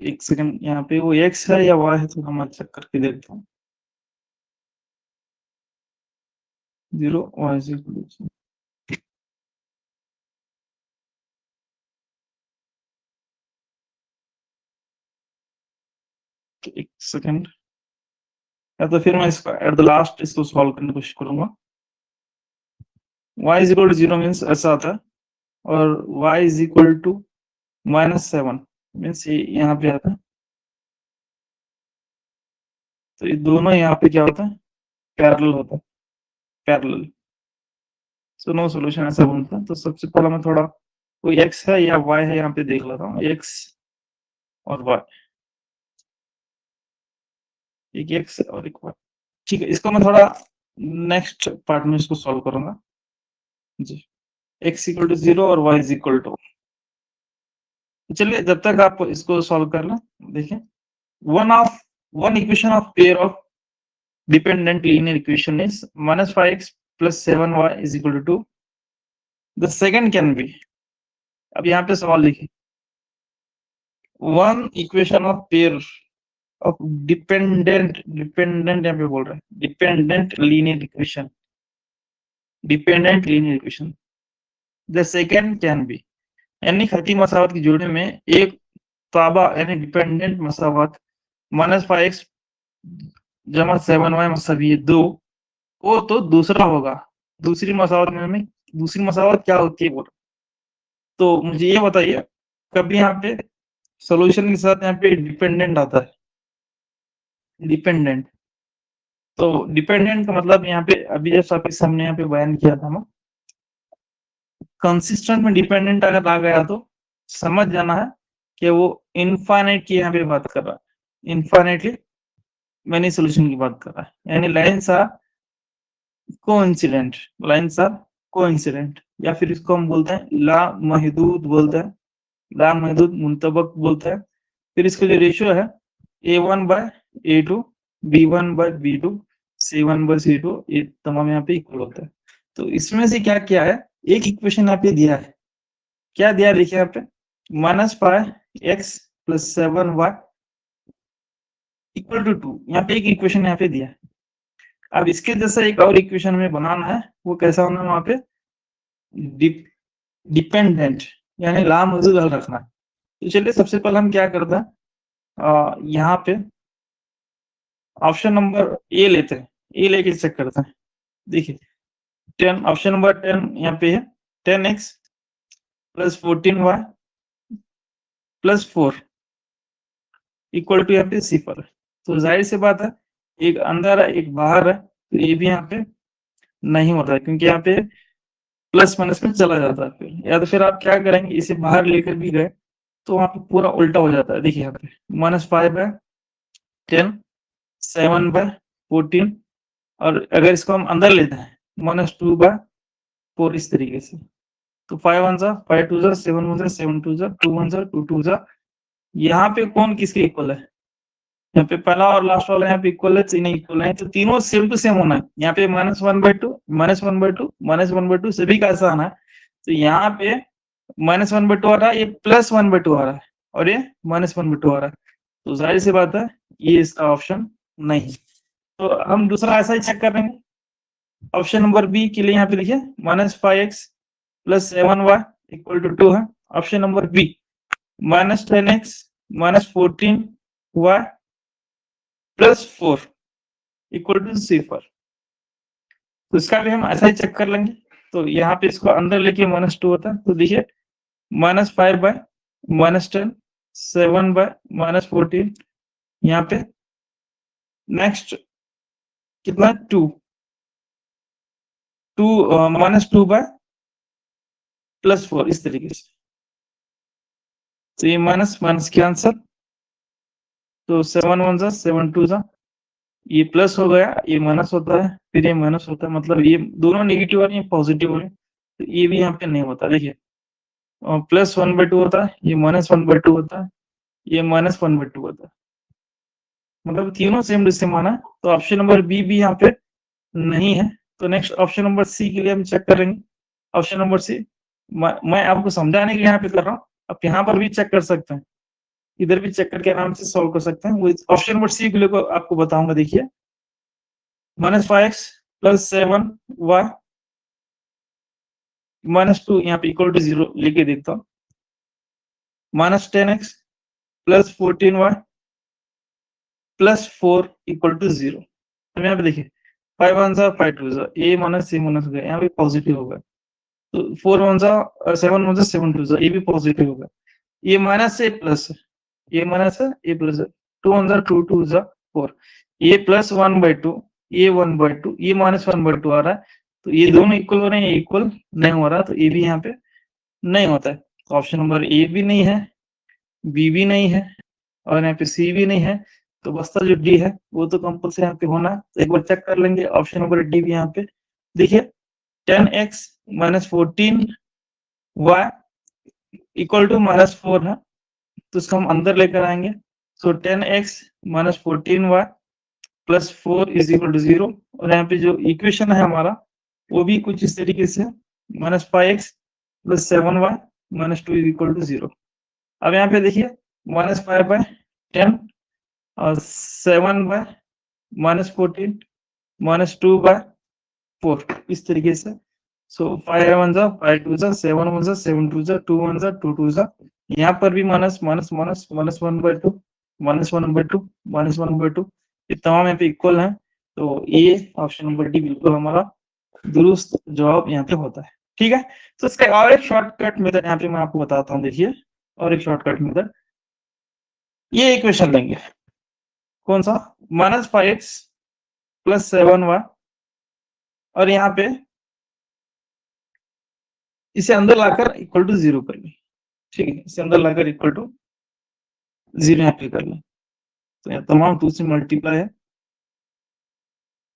एक सेकंड, यहाँ पे वो x है या y है तो हम चेक करके देखता हूँ। 0 y इज इक्वल टू, एक सेकंड, या तो फिर मैं इसको एट द लास्ट इसको सॉल्व करने की कोशिश करूंगा। y is equal to 0 means ऐसा आता है और y is equal to -7 means ये यहाँ पे आता है। तो ये दोनों यहाँ पे क्या होता है, पैरेलल होता है, पैरेलल। सो नो सॉल्यूशन ऐसा बनता है। तो सबसे पहले मैं थोड़ा कोई x है या y है यहाँ पे देख लेता हूँ, x और y, एक x और एक y। ठीक है, इसको मैं थोड़ा नेक्स्ट पार्ट में इसको सॉल्व करूंगा जी। x इक्वल टू 0 और y इज इक्वल टू, चलिए जब तक आप इसको सॉल्व कर लें, देखिए one equation of pair of dependent linear equation is -5x plus 7y is equal to 2. The second can be, अब यहाँ पे सवाल लिखिए, one equation of pair of dependent यहाँ पे बोल रहा है dependent linear equation, the second can be, यानी खती मसावत की जोड़ी में एक ताबा यानी डिपेंडेंट मसावत -5x जमा 7y मसावी 2, वो तो दूसरा होगा। दूसरी मसावत में दूसरी मसावत क्या होती है बोल, तो मुझे ये बताइए कभी यहाँ पे सॉल्यूशन के साथ यहाँ पे डिपेंडेंट आता है, डिपेंडेंट। तो डिपेंडेंट का मतलब यहाँ पे अभी जैसा आपके सामने यहाँ पे बयान किया था ना, कंसिस्टेंट में डिपेंडेंट अगर आ गया तो समझ जाना है कि वो इनफाइनाइट की यहाँ पे बात कर रहा है, इनफाइनाइटली मैनी सॉल्यूशन की बात कर रहा है। यानी lines are coincident, lines are coincident, या फिर इसको हम बोलते हैं ला महदूद बोलते हैं, ला महदूद मुंतबक बोलते हैं। फिर इसका जो रेशियो है A1/A a2, b1/b2, c1/c2, ये तमाम यहाँ पे इक्वल होता है। तो इसमें से क्या क्या है, एक इक्वेशन यहाँ पे दिया है, क्या दिया है देखिए यहाँ पे, -5x + 7y = 2, यहाँ पे एक इक्वेशन यहाँ पे दिया है। अब इसके जैसा एक और इक्वेशन में बनाना है, वो कैसा होना है वहां पे, डिपेंडेंट यानी लामौजूद हल रखना है। तो चलिए सबसे पहले हम क्या करते हैं, यहाँ पे ऑप्शन नंबर ए लेते हैं, ए लेके चेक करते हैं। देखिए 10, ऑप्शन नंबर 10 यहाँ पे है, 10x + 14y + 4 इक्वल टू यहाँ पे सिफर। तो जाहिर सी बात है, एक अंदर है एक बाहर है, तो ये भी यहाँ पे नहीं होता है, क्योंकि यहाँ पे प्लस माइनस में चला जाता है। फिर या तो फिर आप क्या करेंगे, इसे बाहर लेकर भी गए तो वहां पे पूरा उल्टा हो जाता है। देखिए यहाँ पे -5/10, 7/14, और अगर इसको हम अंदर लेते हैं -2/4 इस तरीके से, तो 5 1 जा 5 2 जा 7 1 जा 7 2 जा 2 1 जा 2 2 जा, यहाँ पे कौन किसके इक्वल है, यहाँ पे पहला और लास्ट वाला यहाँ पे इक्वल है, तीनों इक्वल है, तो तीनों सेम टू सेम होना है। यहाँ पे -1/2 -1/2 -1/2 सभी का ऐसा आना है। तो यहाँ पे -1/2 आ रहा है, ये +1/2 आ रहा है, और ये -1/2 आ रहा है, तो जाहिर सी बात है ये इसका ऑप्शन नहीं। तो हम दूसरा ऐसा ही चेक करेंगे, ऑप्शन नंबर बी के लिए यहाँ पे देखिए -5x + 7y = 2 है। Option number B -10x - 14y + 4 = सिफर। तो इसका भी हम ऐसा ही चेक कर लेंगे। तो यहाँ पे इसको अंदर लेके -2 होता है, तो देखिए -5/- 10, 7/- 14, यहाँ पे नेक्स्ट कितना 2 -2/+4 इस तरीके से। तो ये माइनस माइनस के आंसर, तो 7 1 जा 7 2 जा, ये प्लस हो गया, ये माइनस होता है, फिर ये माइनस होता है, मतलब ये दोनों नेगेटिव और ये पॉजिटिव है, तो ये भी यहाँ पे नहीं होता। देखिए +1/2 होता है, ये -1/2 होता है, ये -1/2 होता है, मतलब तीनों सेम टू सेम आना है। तो ऑप्शन नंबर बी भी यहाँ पे नहीं है। तो नेक्स्ट ऑप्शन नंबर सी के लिए हम चेक करेंगे। ऑप्शन नंबर सी, मैं आपको समझाने के लिए यहाँ पे कर रहा हूँ, आप यहाँ पर भी चेक कर सकते हैं, इधर भी चेक करके आराम से सॉल्व कर सकते हैं। वो ऑप्शन नंबर सी के लिए को आपको बताऊंगा। देखिए -5x + 7y -2 यहाँ पे = 0 लेके देखता हूँ, -10x + 14y + 4 = 0। अब यहाँ पे देखिए 5 1 जा 5 2 जा, ये माइनस ये माइनस गया, यहाँ पे पॉजिटिव होगा। तो 4 1 जा 7 1 जा 7 2 जा, ये भी पॉजिटिव होगा। ये माइनस से प्लस है, ये माइनस है, ये प्लस है, 2 1 जा 2 2 जा 4, ये +1/2, ये 1/2, ये -1/2 आ रहा है, तो ये दोनों इक्वल हो रहे हैं, इक्वल नहीं हो रहा, तो ये भी यहाँ पे नहीं होता है। ऑप्शन नंबर ए भी नहीं है, बी भी नहीं है, और यहाँ पे सी भी नहीं है, तो बचता जो डी है वो तो कंपल्सरी यहाँ पे होना है। तो एक बार चेक कर लेंगे, ऑप्शन नंबर डी भी यहाँ पे देखिए 10x - 14y = -4 है, तो इसको हम अंदर लेकर आएंगे। सो 10x - 14y + 4 = 0, और यहाँ पे जो इक्वेशन है हमारा वो भी कुछ इस तरीके से -5x + 7y - 2 = 0। अब यहाँ पे देखिए -5/10 और 7/- 14 -2/4 इस तरीके से। सो 5 1 जा 5 2 जा 7 1 जा 7 2 जा 2 1 जा 2 2 जा, यहाँ पर भी माइनस माइनस माइनस -1/2 -1/2 -1/2, ये तमाम यहाँ पे इक्वल है। तो ये ऑप्शन नंबर डी बिल्कुल हमारा दुरुस्त जवाब यहाँ पे होता है। ठीक है, तो इसका और एक शॉर्टकट मेथड यहाँ पे मैं आपको बताता हूँ। देखिए और एक शॉर्टकट मेथड, ये इक्वेशन लेंगे, कौन सा, -5x + 7y, और यहाँ पे इसे अंदर लाकर = 0 कर लें। ठीक है, इसे अंदर लाकर = 0 यहाँ पे कर लें, तो यहाँ तमाम 2 से मल्टीप्लाई है।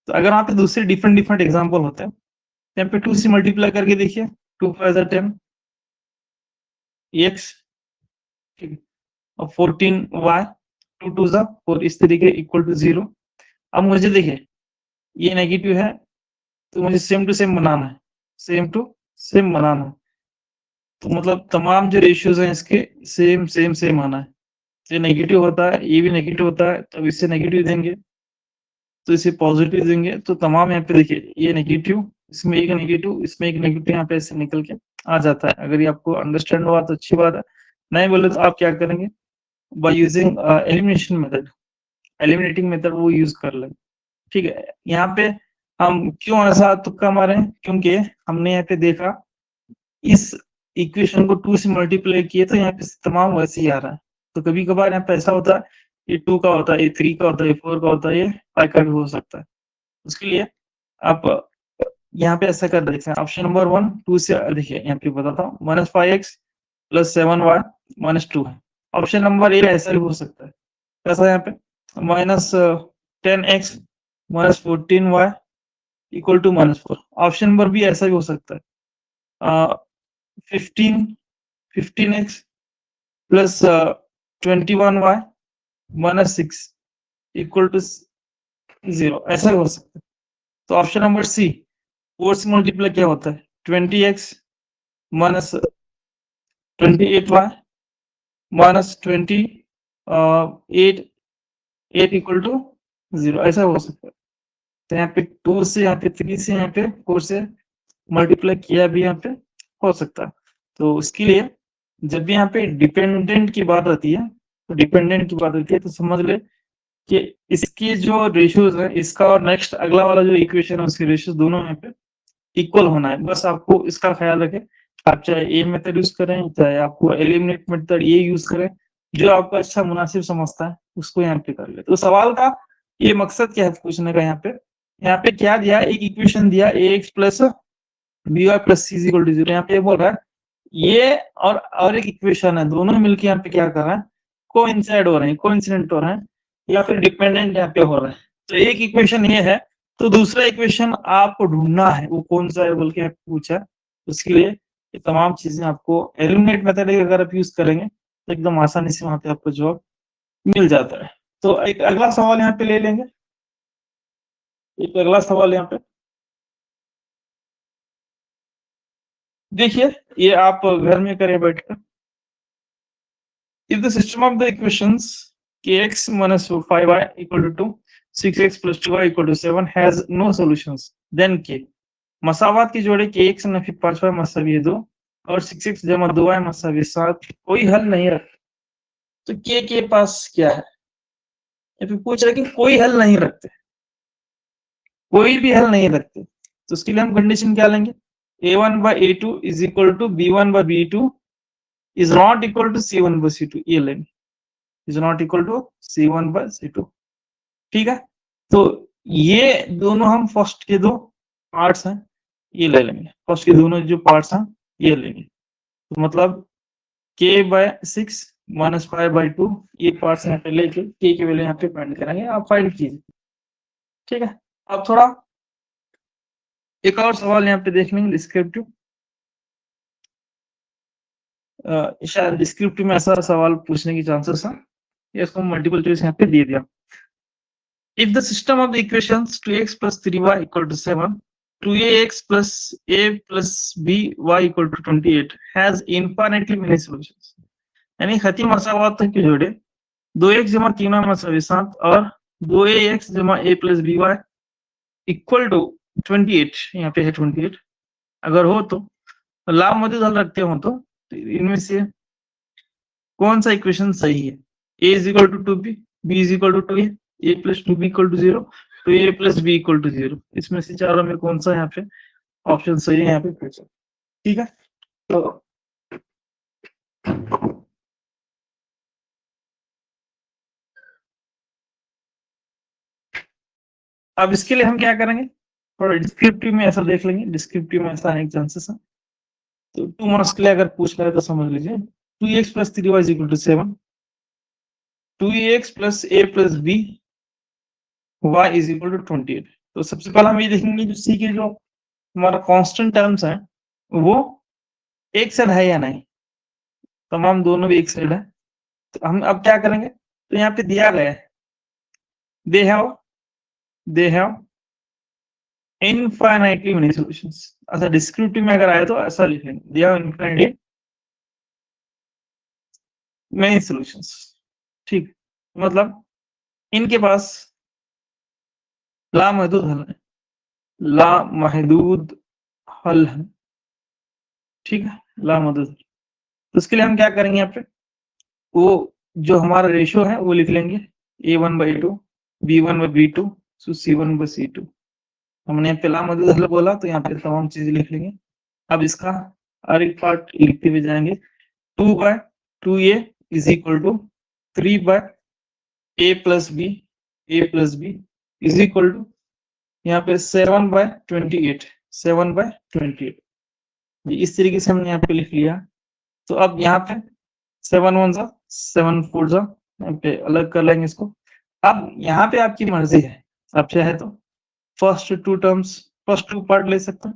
तो अगर यहाँ पे दूसरे डिफरेंट डिफरेंट एग्जाम्पल होते हैं, तो यहाँ पे 2 से मल्टीप्लाई करके देखिए, 2 5 10 x, ठीक है, और 14y 2 2 जा 4 इस तरीके इक्वल टू 0। अब मुझे देखिए ये नेगेटिव है तो मुझे सेम टू सेम बनाना है, सेम टू सेम बनाना है। तो मतलब तमाम जो रेशियोज हैं इसके सेम सेम सेम आना है। ये नेगेटिव होता है, ये भी नेगेटिव होता है, तो इससे नेगेटिव देंगे तो इसे पॉजिटिव देंगे। तो तमाम यहाँ पे देखिए ये नेगेटिव, इसमें एक नेगेटिव, इसमें एक नेगेटिव, यहाँ पे ऐसे निकल के आ जाता है। अगर ये आपको अंडरस्टैंड हुआ तो अच्छी बात है, नहीं बोले तो आप क्या करेंगे, by using elimination method, eliminating method वो यूज कर लें। ठीक है, यहाँ पे हम क्यों ऐसा तुक्का मारे, क्योंकि हमने यहाँ पे देखा इस इक्वेशन को 2 से मल्टीप्लाई किए तो यहाँ पे तमाम वैसे ही आ रहा है। तो कभी कभार यहाँ पे ऐसा होता है, ये 2 का होता है, ये 3 का होता है, ये 4 का होता है, ये 5 का भी हो सकता है। उसके लिए आप यहाँ पे ऐसा कर देखते हैं, ऑप्शन नंबर 1 2 से देखिए यहाँ पे बताता हूँ, -5x + 7y - 2 है। ऑप्शन नंबर ए ऐसा भी हो सकता है, कैसा यहाँ पे -10x - 14y = -4। Option number B ऐसा भी हो सकता है, 15x + 21y - 6 = 0, ऐसा भी हो सकता है। तो ऑप्शन नंबर सी 4 से मल्टीप्लाई क्या होता है, 20x - 28y - 8 = 0, ऐसा हो सकता है। तो यहाँ पे 2 से, यहाँ पे 3 से, यहाँ पे 4 से मल्टीप्लाई किया भी यहाँ पे हो सकता है। तो उसके लिए जब भी यहाँ पे डिपेंडेंट की बात आती है, तो डिपेंडेंट की बात आती है तो समझ ले कि इसकी जो रेशियोज है, इसका और नेक्स्ट अगला वाला जो इक्वेशन है उसके रेशियोज दोनों यहाँ पे इक्वल होना है। बस आपको इसका ख्याल रखें, आप चाहे ए मेथड यूज करें, चाहे आपको एलिमिनेट मेथड ये यूज करें, जो आपको अच्छा मुनासिब समझता है उसको यहाँ पे कर ले। तो सवाल का ये मकसद क्या है पूछने का, यहाँ पे क्या दिया, एक इक्वेशन दिया ax + by + c = 0। यहाँ पे बोल रहा है ये और एक इक्वेशन है, दोनों मिलकर यहाँ पे क्या कर रहा है, कोइंसाइड हो रहे हैं, कोइंसिडेंट हो रहे हैं, या फिर डिपेंडेंट यहाँ पे हो रहे हैं। तो एक इक्वेशन ये है, तो दूसरा इक्वेशन आपको ढूंढना है, वो कौन सा है बोल के पूछा है। उसके लिए ये तमाम चीजें आपको एलिमिनेट मेथड अगर आप यूज करेंगे तो एकदम आसानी से वहां पे आपको जवाब मिल जाता है। तो एक अगला सवाल यहाँ पे ले लेंगे, एक अगला सवाल यहाँ पे देखिए, ये आप घर में करें बैठकर। If the system of the equations kx - 5y = 2, 6x + 2y = 7 has no solutions, then k मसावात की जोड़े kx - 5y = 2 और 6x + 2y = 7 कोई हल नहीं रखते। तो k के पास क्या है, या फिर पूछ रहे कि कोई हल नहीं रखते, कोई भी हल नहीं रखते। तो उसके लिए हम कंडीशन क्या लेंगे, a1/a2 = b1/b2 is not equal to c1/c2, ये लेंगे, is not equal to c1/c2। ठीक है, तो ये दोनों हम फर्स्ट के दो पार्ट्स हैं ये ले लेंगे, फर्स्ट के दोनों जो पार्ट्स हैं ये लेंगे। तो मतलब k/6 - 5/2 ये पार्ट्स यहाँ पे लेके k की वैल्यू यहाँ पे फाइंड करेंगे, आप फाइंड कीजिए। ठीक है, अब थोड़ा एक और सवाल यहाँ पे देख लेंगे डिस्क्रिप्टिव, शायद डिस्क्रिप्टिव में ऐसा सवाल पूछने की चांसेस है, इसको मल्टीपल चॉइस यहाँ पे दे दिया। If the system of the equations 2x + 3y = 7, 2ax + a + by = 28 has infinitely many solutions, यानी खती मसावात के जोड़े 2x = 3y = 7 और 2ax = a + by = 28, यहाँ पे है 28, अगर हो तो लाभ मौजूद हल रखते हो तो इनमें से कौन सा इक्वेशन सही है, a = 2b, b = 2a, a + 2b = 0, तो a + b = 0, इसमें से चारों में कौन सा यहाँ पे ऑप्शन सही है यहाँ पे पूछा। ठीक है, तो अब इसके लिए हम क्या करेंगे, थोड़ा डिस्क्रिप्टिव में ऐसा देख लेंगे, डिस्क्रिप्टिव में ऐसा आने के चांसेस है। तो 2 मार्क्स के लिए अगर पूछ रहा है तो समझ लीजिए, 2x + 3y = 7, 2x + a + b y = 28। तो सबसे पहले हम ये देखेंगे जो सी के जो हमारा कांस्टेंट टर्म्स है वो एक साइड है या नहीं, तमाम दोनों भी एक साइड है। तो हम अब क्या करेंगे, तो यहाँ पे दिया गया है they have infinitely many solutions. अच्छा डिस्क्रिप्टिव में अगर आए तो ऐसा लिखेंगे they have infinitely many solutions. ठीक, मतलब इनके पास लामहदूद हल है, लामहदूद हल है। ठीक है, लामहदूद। तो उसके लिए हम क्या करेंगे, यहाँ पे वो जो हमारा रेशियो है वो लिख लेंगे A1/A2 B1/B2 C1/C2। हमने यहाँ पे लामहदूद हल बोला तो यहाँ पे तमाम चीजें लिख लेंगे। अब इसका हर एक पार्ट लिखते हुए जाएंगे। 2/2A is equal to 3/A plus B is equal to यहाँ पे 7/28 7/28। इस तरीके से हमने यहाँ पे लिख लिया। तो अब यहाँ पे 7 1 जा 7 4 जा, यहाँ पे अलग कर लेंगे इसको। अब यहाँ पे आपकी मर्जी है, आप चाहे तो फर्स्ट टू पार्ट ले सकते हैं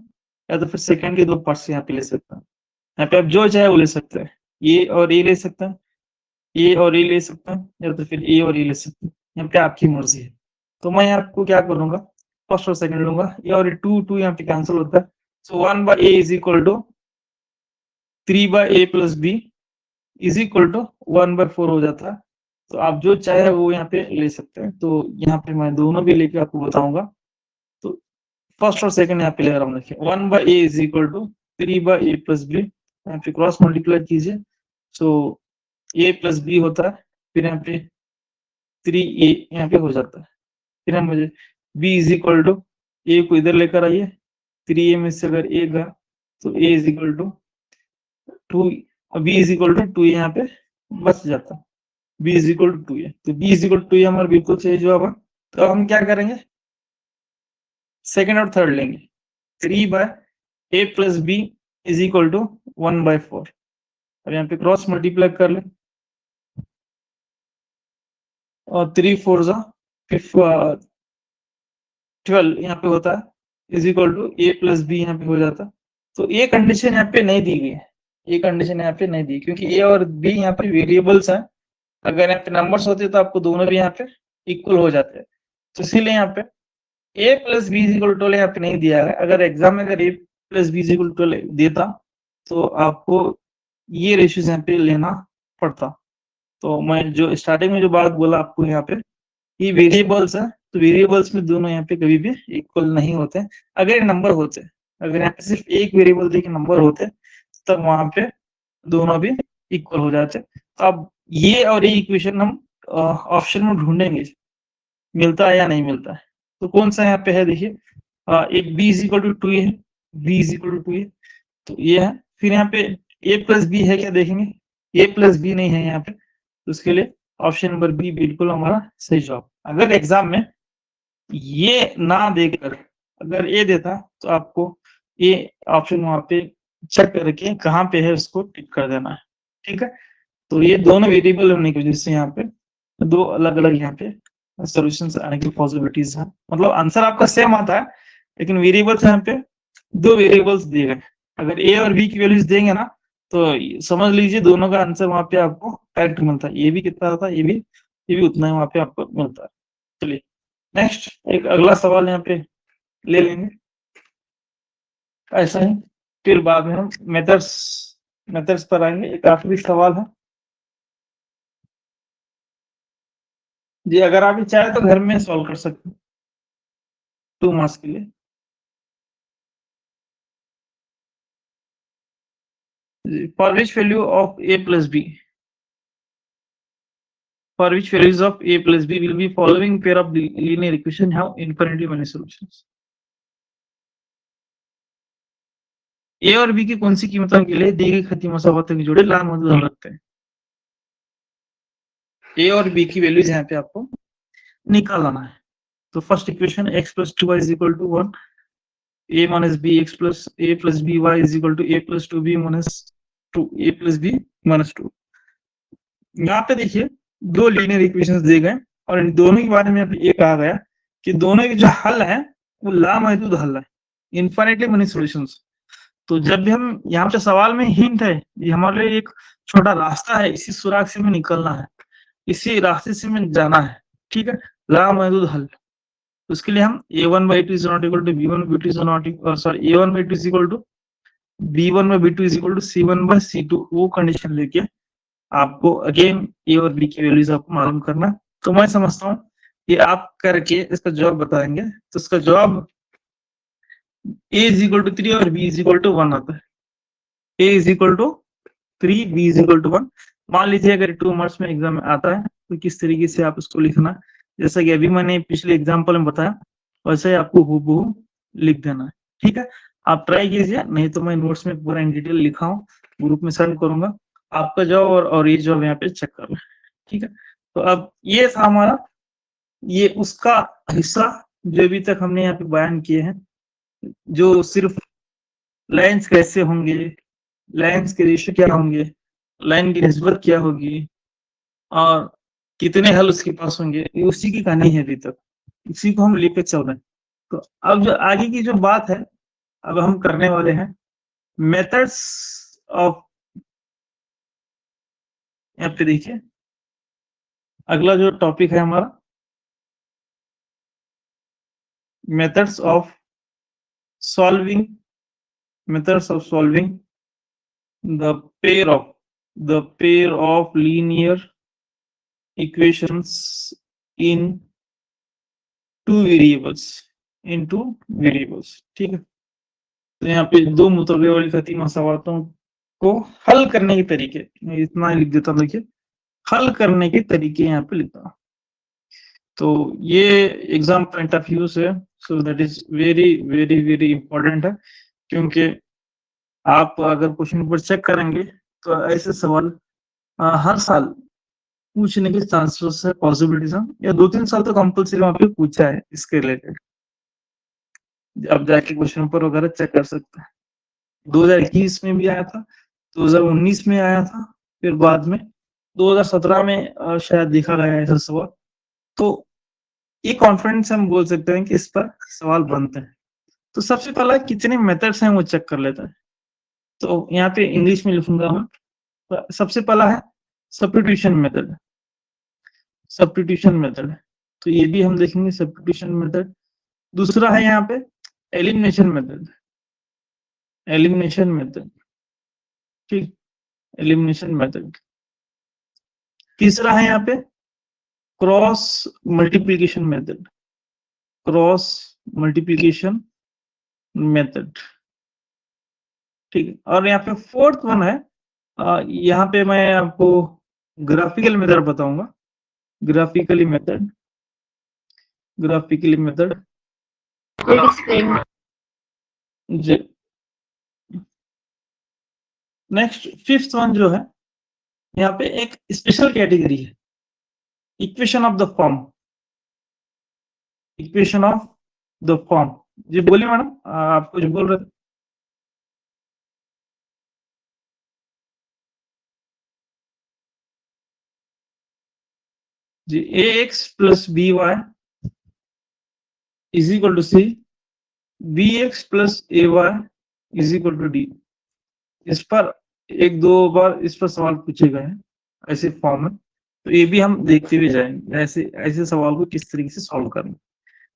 या तो फिर सेकंड के 2 पार्ट्स यहाँ पे ले सकते हैं। यहाँ पे आप जो चाहे वो ले सकते हैं, ये और ये ले सकते हैं, ये और ये ले सकते हैं, या तो फिर ये और ये ले सकते हैं। यहाँ पे आपकी मर्जी है। तो मैं आपको क्या करूंगा, फर्स्ट और सेकंड लूंगा। ये और 2 यहाँ पे कैंसिल होता है। So 1/A is equal to 3/A plus B is equal to 1/4 हो जाता है। तो आप जो चाहे वो यहाँ पे ले सकते हैं। तो यहाँ पे मैं दोनों भी लेके आपको बताऊंगा। तो फर्स्ट और सेकंड यहाँ पे ले रहा हूँ, देखिए 1/A is equal to 3/A plus B. यहाँ पे क्रॉस मल्टीप्लाई कीजिए, सो A प्लस बी होता है, फिर यहाँ पे 3A यहाँ पे हो जाता है। फिर हम मुझे B is equal to A को इधर लेकर आइए, 3A में से अगर A गया तो A is equal to 2, B is equal to 2 यहाँ पे बच जाता है। B is equal to 2A, तो B इज इक्वल टू 2 हमारा बिल्कुल सही जवाब है। तो अब हम क्या करेंगे, सेकंड और थर्ड लेंगे। 3/A plus B is equal to 1/4। अब यहाँ पे क्रॉस मल्टीप्लाई कर ले, और 3 4 जा 12 यहाँ पे होता है is equal to A plus B यहाँ पे हो जाता है। तो ये कंडीशन यहाँ पे नहीं दी गई है, ये कंडीशन यहाँ पे नहीं दी, क्योंकि A और B यहाँ पे वेरिएबल्स हैं। अगर यहाँ पे नंबर्स होते तो आपको दोनों भी यहाँ पे इक्वल हो जाते हैं। तो इसीलिए यहाँ पे A plus B is equal to यहाँ पे नहीं दिया है। अगर एग्जाम में अगर A plus B is equal to देता तो आपको ये रेशियोज यहाँ पे लेना पड़ता। तो मैं जो स्टार्टिंग में जो बात बोला आपको, यहाँ पे ये वेरिएबल्स है, तो वेरिएबल्स में दोनों यहाँ पे कभी भी इक्वल नहीं होते। अगर नंबर होते, अगर यहाँ पे सिर्फ एक वेरिएबल देके नंबर होते तब वहां पे दोनों भी इक्वल हो जाते। अब ये और ये इक्वेशन हम ऑप्शन में ढूंढेंगे मिलता है या नहीं मिलता है। तो कौन सा यहाँ पे है, देखिए एक B इज इक्वल टू 2 है, B इज इक्वल टू 2 है, तो ये है। फिर यहाँ पे A प्लस बी है क्या, देखेंगे A प्लस बी नहीं है यहाँ पे, तो उसके लिए ऑप्शन नंबर बी बिल्कुल हमारा सही जवाब। अगर एग्जाम में ये ना देकर अगर ए देता तो आपको ये ऑप्शन वहां पे चेक करके कहाँ पे है उसको टिक कर देना है। ठीक है, तो ये दोनों वेरिएबल होने की वजह से यहाँ पे दो अलग अलग यहाँ पे सॉल्यूशंस आने की पॉसिबिलिटीज है। मतलब आंसर आपका सेम आता है, लेकिन वेरिएबल्स यहाँ पे दो वेरिएबल्स दिए गए। अगर ए और बी की वैल्यूज देंगे ना तो समझ लीजिए दोनों का आंसर वहां पे आपको करेक्ट मिलता है। ये भी कितना आता है, ये भी उतना ही वहां पे आपको मिलता है। चलिए नेक्स्ट एक अगला सवाल यहाँ पे ले लेंगे। ऐसा ही फिर बाद में हम मेथड्स पर आएंगे। एक आखिरी सवाल है जी, अगर आप चाहे तो घर में सॉल्व कर सकते हैं 2 मार्क्स के लिए। For which value of A plus B, for which values of A plus B will be following pair of linear equation have infinitely many solutions। A और B की कौन सी कीमतों के लिए दी गई खती मसावतों के जोड़े लामहदूद हल रखते हैं। A और B की वैल्यूज यहाँ पे आपको निकालना है। तो first equation x plus 2y is equal to 1, A minus B x plus A plus BY is equal to A plus 2B minus 2 A plus B minus 2। यहाँ पे देखिए दो लीनियर इक्वेशंस दिए गए और इन दोनों के बारे में ये कहा गया कि दोनों के जो हल है वो लामहदूद हल है, इनफाइनाइटली मेनी सॉल्यूशंस। तो जब भी हम यहाँ पे सवाल में हिंट है, ये हमारे लिए एक छोटा रास्ता है, इसी सुराग से हमें निकलना है। इसी रास्ते से हमें जाना है, ठीक है, लामहदूद हल। उसके लिए हम a1/2 is not equal to b1/2 is not equal, sorry, a1/2 is equal to b1/2 is equal to c1/c2, वो कंडीशन लेके आपको अगेन ए और बी की वैल्यूज आपको मालूम करना। तो मैं समझता हूँ कि आप करके इसका जवाब बताएंगे, तो इसका जवाब a इज इक्वल टू 3 और b इज इक्वल टू 1 आता है। a is equal to 3, b is equal to 1। मान लीजिए अगर 2 मार्क्स में एग्जाम में आता है तो किस तरीके से आप इसको लिखना, जैसा कि अभी मैंने पिछले एग्जाम्पल में बताया वैसे ही आपको हूबहू लिख देना है, ठीक है। आप ट्राई कीजिए, नहीं तो मैं नोट्स में पूरा इन डिटेल लिखा हूँ, ग्रुप में सेंड करूंगा, आपका जवाब और ये जवाब यहाँ पे चेक कर लें, ठीक है। तो अब ये था हमारा, ये उसका हिस्सा जो अभी तक हमने यहाँ पे बयान किए हैं, जो सिर्फ लाइन्स कैसे होंगे, लाइन्स के रेशियो क्या होंगे, लाइन की निस्बत क्या होगी और कितने हल उसके पास होंगे, ये उसी की कहानी है अभी तक, इसी को हम लेकर चल रहे हैं। तो अब जो आगे की जो बात है, अब हम करने वाले हैं मेथड्स ऑफ, यहाँ पे देखिए अगला जो टॉपिक है हमारा methods of solving, methods of solving the pair of linear equations in two variables, ठीक है। तो यहाँ पे दो मुतबे वाली खती मसावातों को हल करने के तरीके, मैं इतना लिख देता हूँ, देखिए हल करने के तरीके यहाँ पे लिखता हूँ। तो ये एग्जाम पॉइंट ऑफ व्यू से, so that is very very very important है, क्योंकि आप अगर क्वेश्चन पेपर चेक करेंगे तो ऐसे सवाल हर साल पूछने के चांसेस है, पॉसिबिलिटीज है, या 2-3 साल तो कंपल्सरी वहां पे पूछा है इसके रिलेटेड। अब जाके क्वेश्चन पेपर वगैरह चेक कर सकते हैं। 2021 में भी आया था, 2019 में आया था, फिर बाद में 2017 में शायद देखा गया ऐसा सवाल। तो ये कॉन्फिडेंस हम बोल सकते हैं कि इस पर सवाल बनते हैं। तो सबसे पहला कितने मेथड्स हैं वो चेक कर लेते हैं। तो यहाँ पे इंग्लिश में लिखूंगा मैं। तो सबसे पहला है सब्स्टिट्यूशन मेथड, सब्स्टिट्यूशन मेथड, तो ये भी हम देखेंगे सब्स्टिट्यूशन मेथड। दूसरा है यहाँ पे एलिमिनेशन मेथड, एलिमिनेशन मेथड, ठीक, एलिमिनेशन मेथड। तीसरा है यहाँ पे cross multiplication method, cross multiplication method, ठीक है। और यहाँ पे फोर्थ वन है, यहाँ पे मैं आपको ग्राफिकल मेथड बताऊंगा, ग्राफिकली मेथड, ग्राफिकली मेथड जी। नेक्स्ट फिफ्थ वन जो है, यहाँ पे एक स्पेशल कैटेगरी है, equation of the form, equation of the form. जी बोलिए मैडम, आप कुछ बोल रहे थे। जी ax plus B Y is equal to C, bx plus A Y is equal to D. इस पर एक दो बार इस पर सवाल पूछे गए हैं ऐसे फॉर्म में, तो ये भी हम देखते हुए जाएंगे ऐसे ऐसे सवाल को किस तरीके से सॉल्व करना।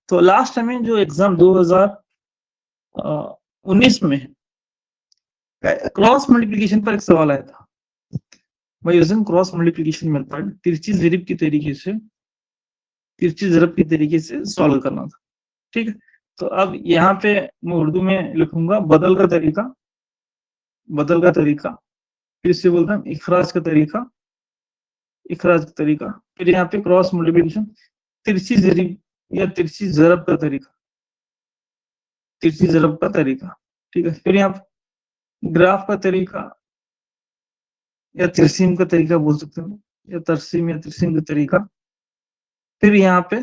तो लास्ट में जो एग्जाम 2019 में क्रॉस मल्टीप्लिकेशन पर एक सवाल आया था, by using cross multiplication method, तिरछी ज़रिब के तरीके से, तिरछी ज़रिब के तरीके से सॉल्व करना था, ठीक है। तो अब यहाँ पे मैं उर्दू में लिखूंगा बदल का तरीका, बदल का तरीका, फिर से बोलता हूँ इखराज का तरीका, इखराज का तरीका, फिर यहाँ पे क्रॉस मल्टीप्लिकेशन, तिरछी ज़रिब या तिरछी ज़रब का तरीका, तिरछी ज़रब का तरीका, ठीक है। फिर यहाँ ग्राफ का तरीका या तरसीम का तरीका बोल सकते हैं, या तरसीम या तरसीम का तरीका। फिर यहाँ पे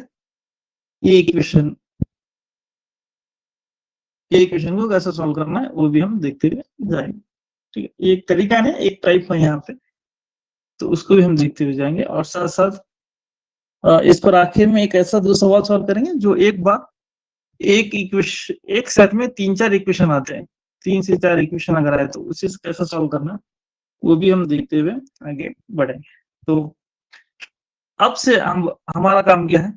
ये इक्वेशन को कैसे सॉल्व करना है वो भी हम देखते हुए जाएंगे, ठीक है। एक तरीका है, एक टाइप है यहाँ पे, तो उसको भी हम देखते हुए जाएंगे। और साथ साथ इस पर आखिर में एक ऐसा दो सवाल सॉल्व करेंगे जो एक बार एक इक्वेशन, एक सेट में 3-4 इक्वेशन आते हैं, 3 से 4 इक्वेशन अगर आए तो उसे कैसे सॉल्व करना वो भी हम देखते हुए आगे बढ़ेंगे। तो अब से हम हमारा काम क्या है,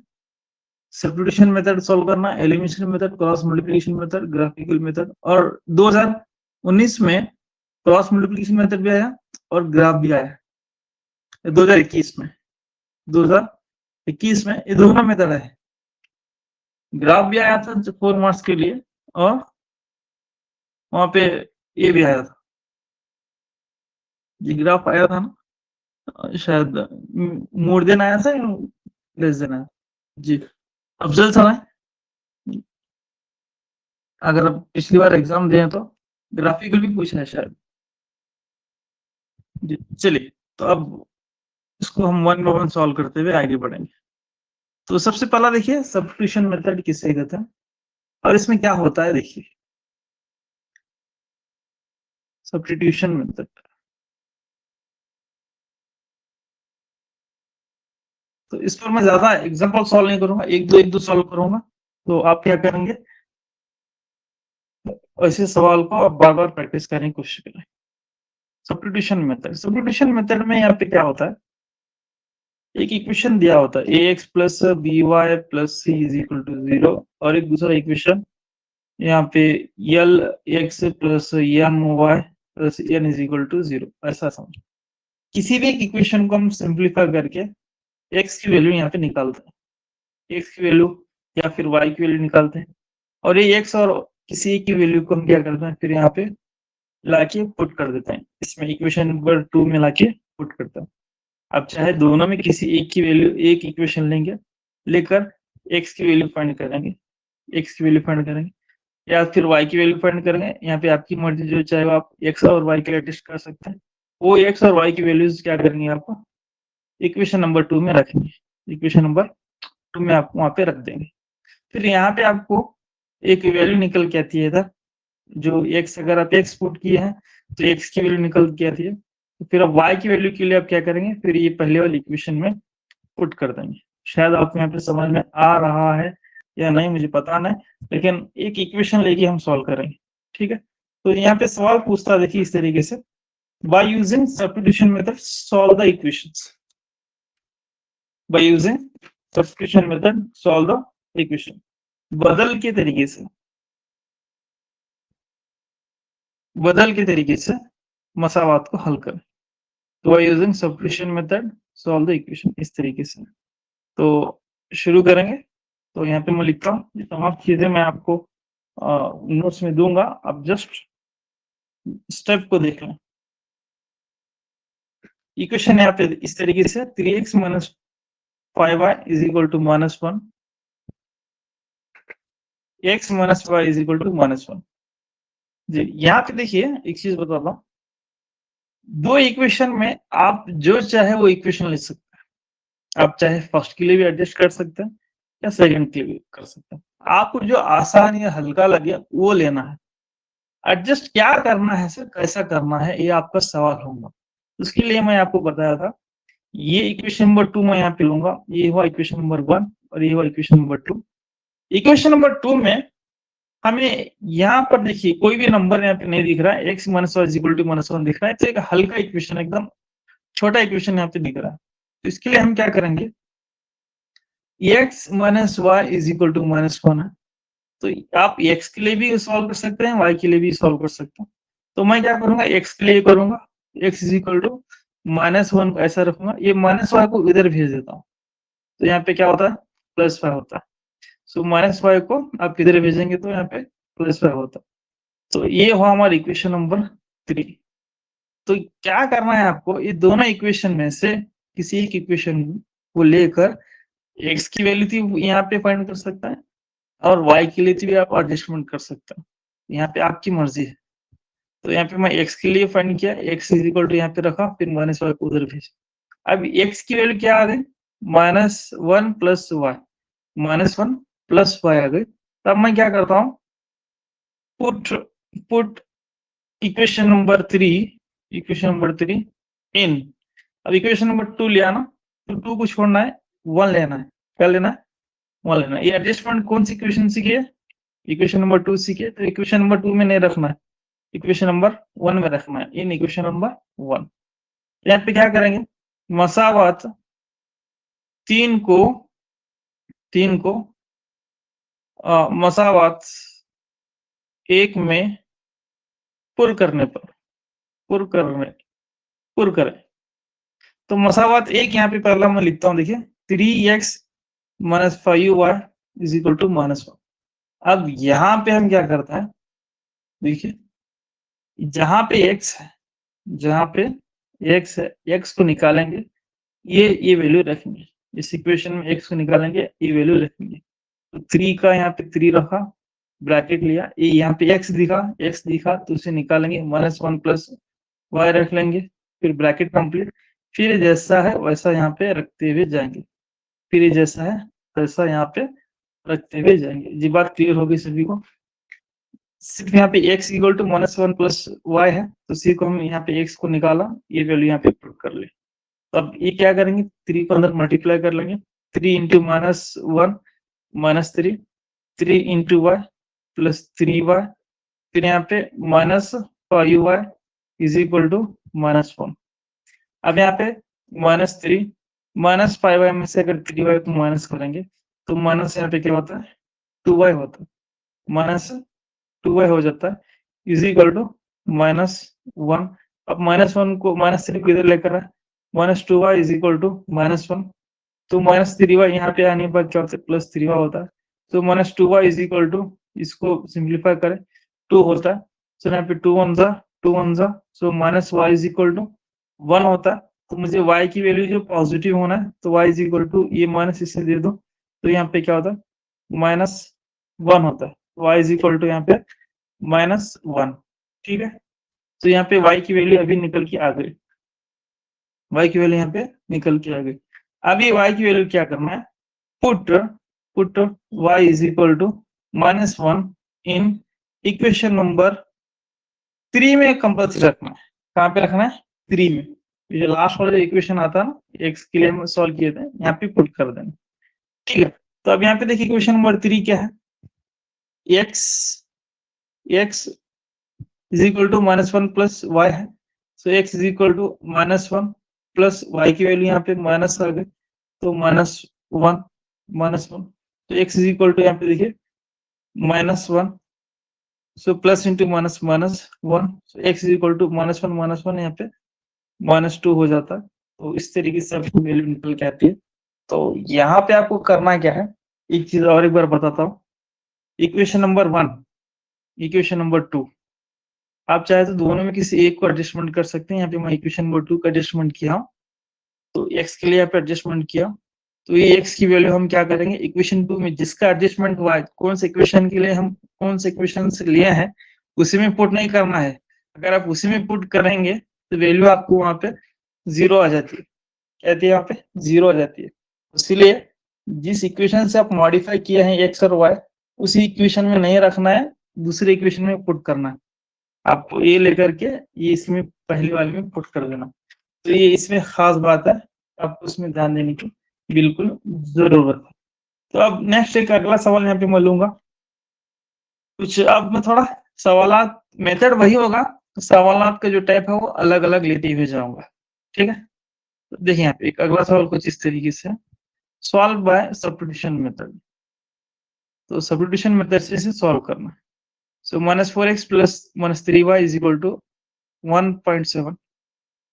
सब्स्टिट्यूशन मेथड सॉल्व करना, elimination method, cross multiplication method, graphical method. और 2019 में क्रॉस मल्टीप्लिकेशन मेथड भी आया और ग्राफ भी आया। 2021 में 2021 में ये दोनों मेथड है। ग्राफ भी आया था 4 मार्क्स के लिए और वहां पे ये भी आया था, ये ग्राफ आया था ना, शायद मोर देन आया था, लेस देन आया। जी अफजल सर है, अगर आप पिछली बार एग्जाम दिए तो ग्राफिकल भी पूछा है शायद। जी चलिए, तो अब इसको हम वन बाय वन सॉल्व करते हुए आगे बढ़ेंगे। तो सबसे पहला देखिए सब्स्टिट्यूशन मेथड किसे कहते हैं और इसमें क्या होता है। देखिए सब्स्टिट्यूशन मेथड, तो इस पर मैं ज्यादा एग्जांपल सॉल्व नहीं करूंगा, एक दो सॉल्व करूंगा। तो आप क्या करेंगे, ऐसे सवाल को आप बार बार प्रैक्टिस करने की कोशिश करें। सब्स्टिट्यूशन मेथड में यहाँ पे क्या होता है, एक इक्वेशन दिया होता है ax plus B Y plus C is equal to 0 और एक दूसरा इक्वेशन यहाँ पे L X plus M Y plus N is equal to 0। ऐसा समझ, किसी भी एक इक्वेशन को हम सिंप्लीफाई करके x की वैल्यू यहाँ पे निकालते हैं, x की वैल्यू या फिर y की वैल्यू निकालते हैं और ये x और किसी एक की वैल्यू को हम क्या करते हैं, फिर यहाँ पे लाके पुट कर देते हैं, इसमें इक्वेशन नंबर 2 में लाके पुट करते हैं। अब चाहे दोनों में किसी एक की वैल्यू, एक इक्वेशन लेंगे, लेकर x की वैल्यू फाइंड करेंगे, x की वैल्यू फाइंड करेंगे या फिर y की वैल्यू फाइंड करेंगे। यहाँ पे आपकी मर्जी, जो चाहे आप x और y के लिए टेस्ट कर सकते हैं। वो x और y की वैल्यूज क्या करेंगे, आपको इक्वेशन नंबर 2 में रखेंगे, इक्वेशन नंबर 2 में आप वहां पे रख देंगे। फिर यहाँ पे आपको एक वैल्यू निकल के आती है इधर, जो x, अगर आप x पुट किए हैं तो x की वैल्यू निकल के आती है। तो फिर अब y की वैल्यू के लिए आप क्या करेंगे, फिर ये पहले वाली इक्वेशन में पुट कर देंगे। शायद आपको यहाँ पे समझ में आ रहा है या नहीं मुझे पता नहीं, लेकिन एक इक्वेशन लेके हम सॉल्व करेंगे, ठीक है। तो यहाँ पे सवाल पूछता है, देखिए इस तरीके से, by using substitution method solve the equations, by using substitution method solve the equation, बदल के तरीके से, बदल के तरीके से मसावात को हल करें। तो by using substitution method solve the equation, इस तरीके से। तो शुरू करेंगे। तो यहाँ पे मैं लिखता हूँ, ये तमाम चीजें मैं आपको नोट्स में दूंगा, आप जस्ट स्टेप को देख लें। इक्वेशन यहाँ पे इस तरीके से 3x minus 5y is equal to -1, x minus y is equal to -1। जी यहाँ पे देखिए एक चीज बताता हूँ, दो इक्वेशन में आप जो चाहे वो इक्वेशन लिख सकते हैं। आप चाहे फर्स्ट के लिए भी एडजस्ट कर सकते हैं या सेकंड के लिए भी कर सकते हैं, आपको जो आसान या हल्का लगे वो लेना है। एडजस्ट क्या करना है सर, कैसा करना है, ये आपका सवाल होगा। उसके लिए मैं आपको बताया था, ये इक्वेशन नंबर 2 मैं यहाँ पे लूंगा, ये हुआ इक्वेशन नंबर 1 और ये हुआ इक्वेशन नंबर 2। इक्वेशन नंबर 2 में हमें यहाँ पर देखिए कोई भी नंबर यहाँ पे नहीं दिख रहा है, x minus y equal to -1 दिख रहा है, तो एक हल्का इक्वेशन, एकदम छोटा इक्वेशन यहाँ पे दिख रहा है। तो इसके लिए हम क्या करेंगे, x minus y is equal to -1 है, तो आप x के लिए भी सॉल्व कर सकते हैं, y के लिए भी सॉल्व कर सकते हैं। तो मैं क्या करूंगा, x के लिए करूंगा, x इज इक्वल टू -1 को ऐसा रखूंगा, ये -y को इधर भेज देता हूँ, तो यहाँ पे क्या होता है, +5 होता है। सो -y को आप किधर भेजेंगे, तो यहाँ पे +5 होता है। तो ये हुआ हमारा इक्वेशन नंबर 3। तो क्या करना है आपको, ये दोनों इक्वेशन में से किसी एक इक्वेशन को लेकर x की वैल्यू थी यहाँ पे फाइंड कर सकता है और y के लिए भी आप एडजस्टमेंट कर सकते हैं, यहाँ पे आपकी मर्जी है। तो यहाँ पे मैं x के लिए फाइंड किया, x इज इक्वल टू यहाँ पे रखा, फिर -y को उधर भेजा। अब x की वैल्यू क्या आ गई, -1 प्लस y, -1 प्लस y आ गई। तब मैं क्या करता हूँ, पुट इक्वेशन नंबर 3 इन। अब इक्वेशन नंबर 2 लिया ना, तो 2 को छोड़ना है, 1 लेना है। क्या लेना है, 1 लेना है। ये एडजस्टमेंट कौन सी इक्वेशन सीखी है, इक्वेशन नंबर 2 सीखी है, तो इक्वेशन नंबर 2 में नहीं रखना है, इक्वेशन नंबर 1 में रखना है, इन इक्वेशन नंबर 1। यहाँ पे क्या करेंगे, मसावात तीन को मसावात एक में पुर करें तो मसावात एक यहाँ पे पहला मैं लिखता हूँ, देखिए 3x minus 5y is equal to -1। अब यहाँ पे हम क्या करते हैं, देखिए जहां पे x है, x को निकालेंगे, ये वैल्यू रखेंगे, इस इक्वेशन में x को निकालेंगे, ये वैल्यू रखेंगे। तो 3 का यहाँ पे 3 रखा, ब्रैकेट लिया, ये यहाँ पे x दिखा तो उसे निकालेंगे, -1 प्लस y रख लेंगे, फिर ब्रैकेट कंप्लीट, फिर जैसा है वैसा यहाँ पे रखते हुए जाएंगे, फिर जैसा है वैसा यहाँ पे रखते हुए जाएंगे। जी बात क्लियर होगी सभी को? सिर्फ यहाँ पे x equal to -1 plus y है, तो सी को हम यहाँ पे x को निकाला, ये वैल्यू यहाँ पे पुट कर ले। तो अब ये क्या करेंगे, 3 को अंदर मल्टीप्लाई कर लेंगे, 3 into -1 -3, 3 into y plus 3y, फिर यहाँ पे -5y इज इक्वल टू -1। अब यहाँ पे -3 -5y में से अगर 3y को माइनस करेंगे तो माइनस यहाँ पे क्या होता है, 2y होता है, -2y हो जाता है इज इक्वल टू -1। अब -1 को -3 को इधर लेकर आए, -2y इज इक्वल टू -1, तो -3y यहाँ पे आने पर क्या होता है, +3y होता है। तो -2y इज इक्वल टू, इसको सिंप्लीफाई करें, 2 होता है, सो यहाँ पे 2 1 जा, सो -y इज इक्वल टू 1 होता है। तो मुझे y की वैल्यू जो पॉजिटिव होना है, तो y इज इक्वल टू, ये माइनस इससे दे दो, तो यहाँ पे क्या होता है, -1 होता है, y इज इक्वल टू यहाँ पे -1। ठीक है, तो यहाँ पे y की वैल्यू अभी निकल के आ गई, y की वैल्यू यहाँ पे निकल के आ गई। अब ये y की वैल्यू क्या करना है, put y is equal to -1 in equation number 3 में कंपल्सरी रखना है। कहाँ पे रखना है, 3 में। ये लास्ट वाला जो इक्वेशन आता है ना, x के लिए हम सॉल्व किए थे, यहाँ पे पुट कर देना। ठीक है, तो अब यहाँ पे देखिए इक्वेशन नंबर 3 क्या है, x is equal to -1 plus y है, so x is equal to -1 plus y की वैल्यू यहाँ पे माइनस आ गई, तो -1, तो x इज इक्वल टू यहाँ पे देखिए -1, so plus into -1, so x is equal to -1 यहाँ पे -2 हो जाता है। तो इस तरीके से आपको वैल्यू निकल के आती है। तो यहाँ पे आपको करना क्या है, एक चीज और एक बार बताता हूँ, इक्वेशन नंबर 1, इक्वेशन नंबर 2, आप चाहे तो दोनों में किसी एक को एडजस्टमेंट कर सकते हैं। यहाँ पे मैं इक्वेशन नंबर 2 का एडजस्टमेंट किया हूँ, तो x के लिए यहाँ पे एडजस्टमेंट किया, तो ये x की वैल्यू हम क्या करेंगे, इक्वेशन 2 में जिसका एडजस्टमेंट हुआ है, कौन से इक्वेशन के लिए हम कौन से इक्वेशन से लिए हैं, उसी में पुट नहीं करना है। अगर आप उसी में पुट करेंगे तो वैल्यू आपको वहां पे 0 आ जाती है, कहती है यहाँ पे 0 आ जाती है। इसीलिए जिस इक्वेशन से आप मॉडिफाई किए हैं x और y, उसी इक्वेशन में नहीं रखना है, दूसरे इक्वेशन में पुट करना है। आपको ये लेकर के ये इसमें पहले वाले में पुट कर देना, तो ये इसमें खास बात है, आपको उसमें ध्यान देने की बिल्कुल जरूरत है। तो अब नेक्स्ट एक अगला सवाल यहाँ पे मैं लूंगा कुछ, अब मैं थोड़ा सवालात मेथड वही होगा, सवालात का जो टाइप है वो अलग अलग लेते हुए जाऊंगा। ठीक है, तो देखिए यहाँ पे एक अगला सवाल कुछ इस तरीके से, सॉल्व बाय सब्स्टिट्यूशन मेथड। तो सब्स्टिट्यूशन मेथड से सॉल्व करना, so -4x plus -3y is equal to 1.7,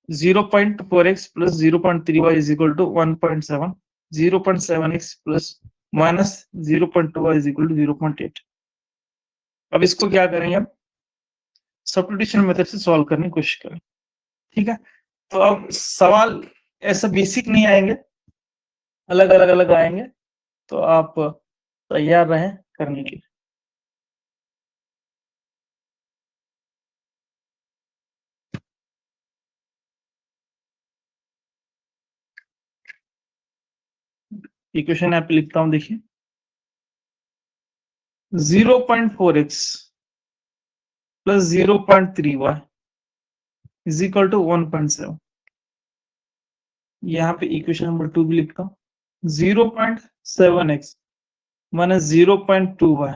0.4x plus 0.3y is equal to 1.7, 0.7x plus -0.2y is equal to 0.8। अब इसको क्या करेंगे, अब सब्स्टिट्यूशन मेथड से सॉल्व करने की कोशिश करें। ठीक है, तो अब सवाल ऐसा बेसिक नहीं आएंगे, अलग अलग आएंगे, तो आप तैयार रहें करने के लिए। इक्वेशन यहाँ पे लिखता हूं, देखिए 0.4x plus 0.3y is equal to 1.7। यहाँ पे इक्वेशन नंबर 2 भी लिखता हूँ, 0.7x minus 0.2y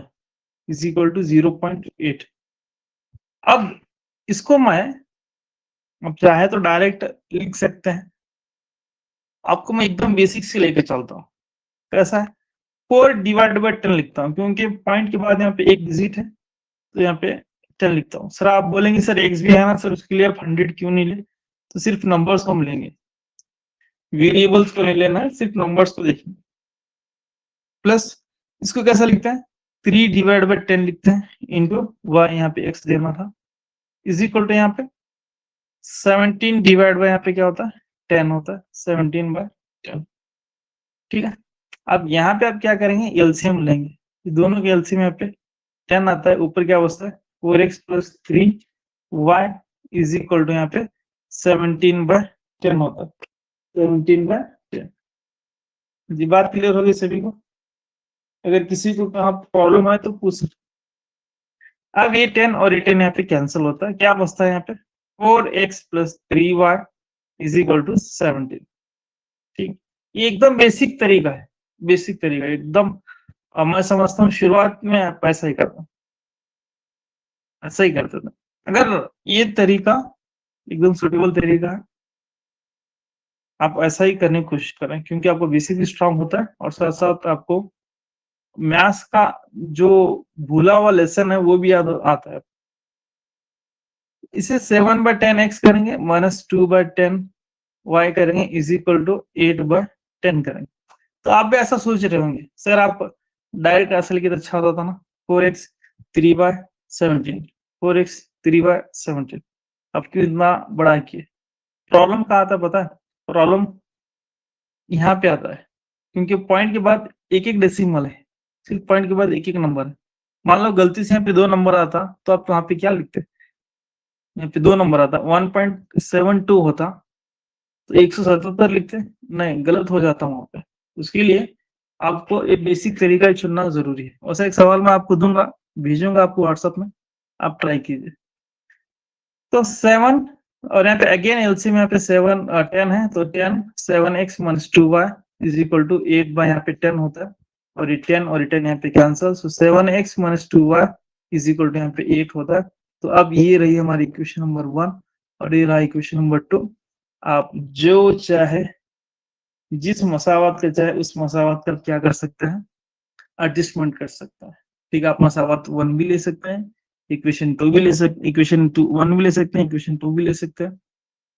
is equal to 0.8। अब इसको मैं अब चाहे तो डायरेक्ट लिख सकते हैं, आपको मैं एकदम बेसिक से लेकर चलता हूँ। कैसा है, 4 डिवाइड बाय 10 लिखता हूँ क्योंकि पॉइंट के बाद यहाँ पे एक डिजिट है, तो यहाँ पे 10 लिखता हूँ। सर आप बोलेंगे सर एक्स भी है ना सर, उसके लिए आप 100 क्यों नहीं ले? तो सिर्फ नंबर्स को हम लेंगे, वेरिएबल्स को नहीं लेना है, सिर्फ नंबर्स को देखेंगे। प्लस इसको कैसा लिखते हैं, 3 डिवाइड बाय 10 लिखते हैं इंटू वाई, यहाँ पे एक्स देना था, इज इक्वल टू यहाँ पे 17 डिवाइड बाय यहाँ पे क्या होता है 10 होता है, 17 बाय 10। ठीक है, अब यहाँ पे आप क्या करेंगे, एलसीएम लेंगे, दोनों के एलसीएम यहाँ पे 10 आता है, ऊपर क्या बचता है 4x plus 3y is equal to यहाँ पे 17 बाय 10 होता है, 17 बाय 10। जी बात क्लियर होगी सभी को? अगर किसी को कहाँ प्रॉब्लम है तो पूछ। अब ये 10 और ये 10 यहाँ पे कैंसिल होता है, क्या बचता है यहाँ पे 4x plus 3y is equal to 17। ठीक, ये एकदम बेसिक तरीका है, बेसिक तरीका एकदम। मैं समझता हूँ शुरुआत में आप ऐसा ही करता, ऐसा ही करते थे। अगर ये तरीका एकदम सुटेबल तरीका है, आप ऐसा ही करने की कोशिश करें, क्योंकि आपको बेसिक भी स्ट्रांग होता है और साथ साथ आपको मैथ्स का जो भूला हुआ लेसन है वो भी याद आता है। इसे 7 बाय 10 एक्स करेंगे माइनस 2 बाय 10 वाई करेंगे इज इक्वल टू 8 बाय 10 करेंगे। तो आप भी ऐसा सोच रहे होंगे सर आप डायरेक्ट ऐसा लिखे तो अच्छा होता था ना, 4x 3 बाय 17, 4x 3 बाय 17। अब क्यों इतना बड़ा किए? प्रॉब्लम कहाँ आता है पता है? प्रॉब्लम यहाँ पे आता है, क्योंकि पॉइंट के बाद एक एक डेसिमल है, सिर्फ पॉइंट के बाद एक एक नंबर है। मान लो गलती से यहाँ पे 2 नंबर आता तो आप वहां पे क्या लिखते, यहाँ पे 2 नंबर आता 1.72 होता तो 177 लिखते, नहीं गलत हो जाता वहां पे। उसके लिए आपको एक बेसिक तरीका चुनना जरूरी है। वैसा एक सवाल मैं आपको दूंगा, भेजूंगा आपको व्हाट्सएप में, आप ट्राई कीजिए। तो 7 और यहाँ पे अगेन एलसीएम यहाँ पे 7 10 है, तो 10 7x minus 2y is equal to 8 by यहाँ पे 10 होता है, और ये 10 और 10 यहाँ पे cancel, so 7x minus 2y is equal to यहाँ पे 8 होता है। तो अब ये रही हमारी इक्वेशन नंबर 1 और ये रहा इक्वेशन नंबर 2। आप जो चाहे जिस मसावत का चाहे उस मसावत का क्या कर सकते हैं, एडजस्टमेंट कर सकते हैं। ठीक है, आप मसावत 1 भी ले सकते हैं, इक्वेशन 2 भी ले सकते, इक्वेशन 2 1 भी ले सकते हैं, इक्वेशन 2 भी ले सकते हैं,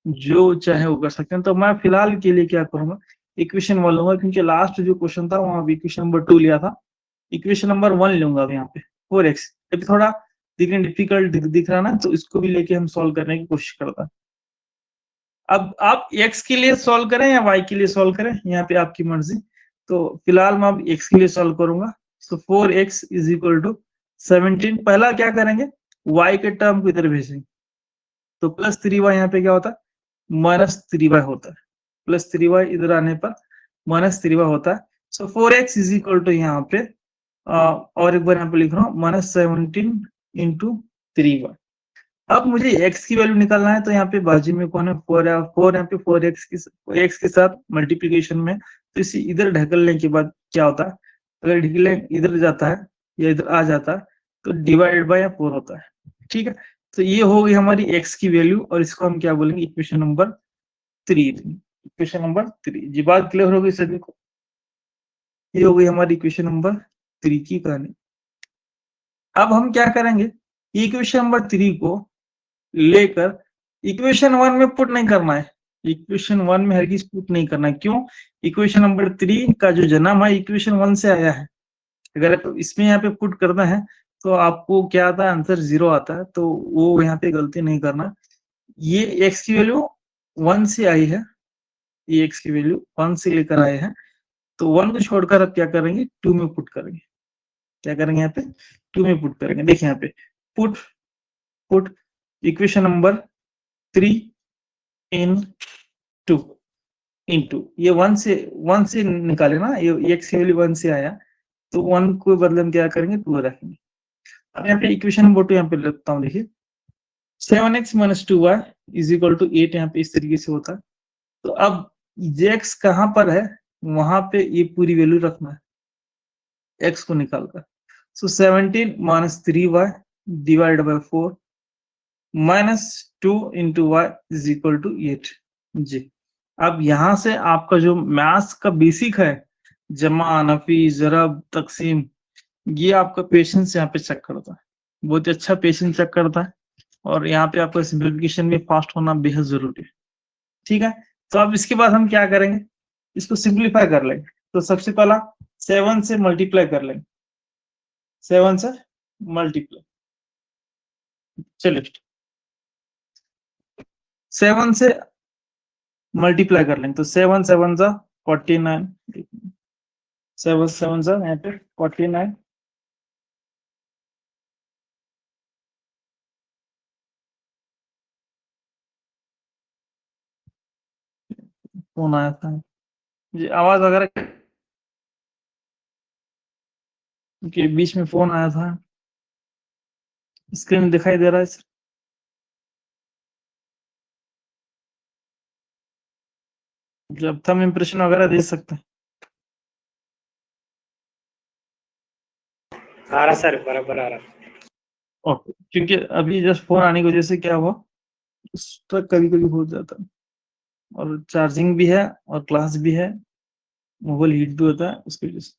जो चाहे वो कर सकते हैं। तो मैं फिलहाल के लिए क्या करूंगा, इक्वेशन 1 लूंगा, क्योंकि लास्ट जो क्वेश्चन था वहां इक्वेशन नंबर 2 लिया था। इक्वेशन नंबर 1 लूंगा अब यहाँ पे 4x, अभी थोड़ा दिखने डिफिकल्ट दिख रहा ना, तो इसको भी लेके हम सॉल्व करने की कोशिश करता है। अब आप x के लिए सॉल्व करें या y के लिए सॉल्व करें, यहाँ पे आपकी मर्जी। तो फिलहाल मैं अब x के लिए सॉल्व करूंगा। सो 4x इज इक्वल टू 17। पहला क्या करेंगे, y के टर्म को इधर भेजेंगे, तो प्लस 3y यहाँ पे क्या होता है माइनस 3y होता है, प्लस 3y इधर आने पर माइनस 3y होता है। सो 4x इज इक्वल टू यहाँ पे और एक बार यहाँ पे लिख रहा हूँ माइनस 17 इंटू 3y। अब मुझे x की वैल्यू निकालना है, तो यहाँ पे बाजू में कौन है 4 है, 4 यहाँ पे 4x के साथ मल्टीप्लीकेशन में, तो इसे इधर ढकलने के बाद क्या होता है, अगर ढकले इधर जाता है या इधर आ जाता है तो डिवाइड बाय 4 होता है। ठीक है, तो ये हो गई हमारी x की वैल्यू, और इसको हम क्या बोलेंगे इक्वेशन नंबर 3। इक्वेशन नंबर 3 जी, बात क्लियर हो गई सभी को? ये हो गई हमारी इक्वेशन नंबर 3 की कहानी। अब हम क्या करेंगे, इक्वेशन नंबर 3 को लेकर इक्वेशन 1 में पुट नहीं करना है, इक्वेशन 1 में हरगिज पुट नहीं करना है। क्यों? इक्वेशन नंबर 3 का जो जन्म है इक्वेशन 1 से आया है। अगर इसमें यहाँ पे पुट करना है तो आपको क्या आता है, आंसर 0 आता है, तो वो यहाँ पे गलती नहीं करना। ये x की वैल्यू 1 से आई है, ये x की वैल्यू 1 से लेकर आए हैं, तो 1 को छोड़कर अब क्या करेंगे 2 में पुट करेंगे। क्या करेंगे यहाँ पे 2 में पुट करेंगे। देखिए यहाँ पे पुट पुट इक्वेशन नंबर 3 इन 2 इंटू ये 1 से निकाले ना, ये x की वैल्यू 1 से आया, तो 1 को बदले में क्या करेंगे 2 रखेंगे। अब यहाँ पे इक्वेशन नंबर 2 यहाँ पे लिखता हूँ, देखिए 7x minus 2y is equal to 8, यहाँ पे इस तरीके से होता है। तो अब x कहाँ पर है, वहां पे ये पूरी वैल्यू रखना है x को निकाल कर। So 17 minus 3y divide by 4 minus 2 into y is equal to 8 जी। अब यहाँ से आपका जो मैथ्स का बेसिक है, जमा, नफी, ज़रब, तकसीम, ये आपका पेशेंस यहाँ पे चेक करता है। बहुत ही अच्छा पेशेंस चेक करता है और यहाँ पे आपका सिंप्लीफिकेशन में फास्ट होना बेहद ज़रूरी है। ठीक है? तो अब इसके बाद हम क्या करेंगे? इसको सिंप्लीफाई कर लेंगे। तो सबसे पहला 7 से मल्टीप्लाई कर लेंगे। 7 से मल्टीप्लाई। चलिए 7 से मल्टीप्लाई कर लेंगे। तो 7 7 जा 49, 7 7 जा यहाँ पे 49, फोन आया था जी, आवाज वगैरह के बीच में फोन आया था, स्क्रीन दिखाई दे रहा है? जब थंब इम्प्रेशन वगैरह दे सकते हैं। आ रहा सर, बराबर आ रहा। ओके, क्योंकि अभी जस्ट फोन आने की वजह से क्या हुआ, स्ट्रक कभी-कभी हो जाता है और चार्जिंग भी है और क्लास भी है, मोबाइल हीट भी होता है उसकी वजह से।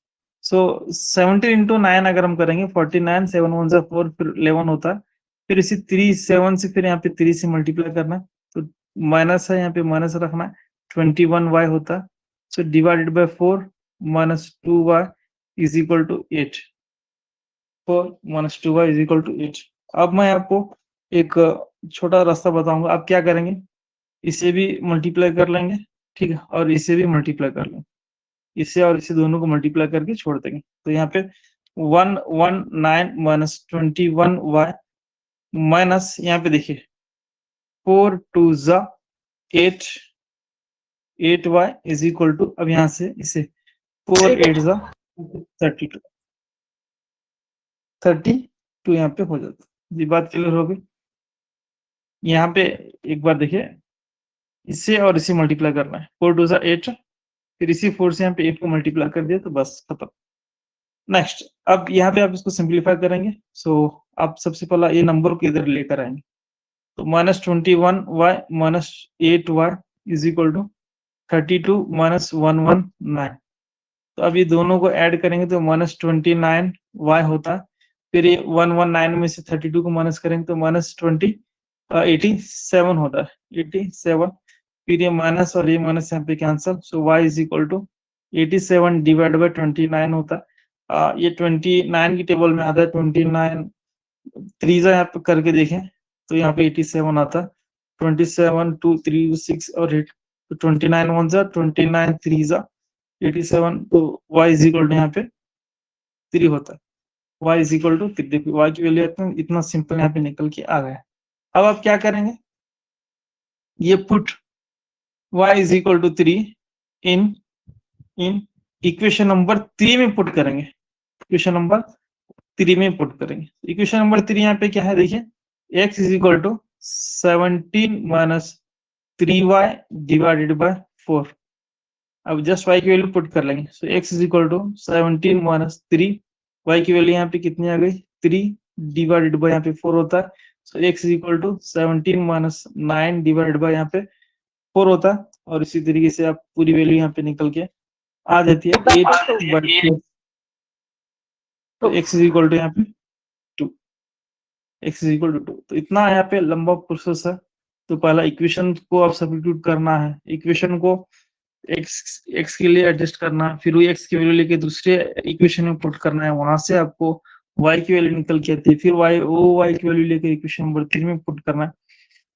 सो 17 into 9 अगर हम करेंगे 49, 7 1 जा 4, फिर 11 होता है। फिर इसी 3 7 से फिर यहाँ पे 3 से मल्टीप्लाई करना है, तो माइनस है यहाँ पे माइनस रखना है, 21y होता है। So divided by 4 minus 2y is equal to 8। 4 minus 2y is equal to 8। अब मैं आपको एक छोटा रास्ता बताऊंगा। आप क्या करेंगे, इसे भी मल्टीप्लाई कर लेंगे, ठीक है, और इसे भी मल्टीप्लाई कर लेंगे। इसे और इसे दोनों को मल्टीप्लाई करके छोड़ देंगे। तो यहाँ पे 119 माइनस 21y माइनस यहाँ पे देखिए 4 2 जा 8, 8y इज इक्वल टू, अब यहाँ से इसे 4 8 जा 32, 32 यहाँ पे हो जाता है। ये बात क्लियर हो गई? यहाँ पे एक बार देखिए, इसे और इसे मल्टीप्लाई करना है, 4 2 जा 8, फिर इसी 4 से यहाँ पे 8 को मल्टीप्लाई कर दिया तो बस खत्म। नेक्स्ट, अब यहाँ पे आप इसको सिंप्लीफाई करेंगे। सो आप सबसे पहला ये नंबर को इधर लेकर आएंगे, तो minus 21y minus 8y is equal to 32 minus 119। तो अब ये दोनों को ऐड करेंगे तो माइनस 29y होता है। फिर ये 119 में से 32 को माइनस करेंगे तो माइनस 87 होता है, 87। फिर ये माइनस और ये माइनस यहाँ पे cancel, so y is equal to 87 divide by 29 होता है। ये 29 की टेबल में आता है, 29 3 यहाँ पे करके देखें तो यहाँ पे 87 आता है। 27 2 3 6 और 8, तो 29 1 जा 29 3 जा 87, तो y इज इक्वल टू यहाँ पे 3 होता है। y इज इक्वल टू 3, देखिए y की वैल्यू इतना सिंपल यहाँ पे निकल के आ गया। अब आप क्या करेंगे, ये put y is equal to 3 in equation number 3 में पुट करेंगे। इक्वेशन नंबर 3 में पुट करेंगे। इक्वेशन नंबर 3 यहाँ पे क्या है, देखिए x is equal to 17 minus 3y divided by 4। अब जस्ट y की वैल्यू पुट कर लेंगे। So x is equal to 17 minus 3, y की वैल्यू यहाँ पे कितनी आ गई 3 डिवाइडेड बाय यहाँ पे 4 होता है। So x is equal to 17 minus 9 divided by यहाँ पे 4 होता है। और इसी तरीके से आप पूरी वैल्यू यहाँ पे निकल के आ जाती है 8/4। तो x इज इक्वल टू यहाँ पे 2, x इज इक्वल टू 2। तो इतना यहाँ पे लंबा प्रोसेस है। तो पहला इक्वेशन को आप सब्स्टिट्यूट करना है, इक्वेशन को x के लिए एडजस्ट करना है, फिर वो x की वैल्यू लेके दूसरे इक्वेशन में पुट करना है, वहां से आपको y की वैल्यू निकल के आती है, फिर y की वैल्यू लेके इक्वेशन नंबर 3 में पुट करना है।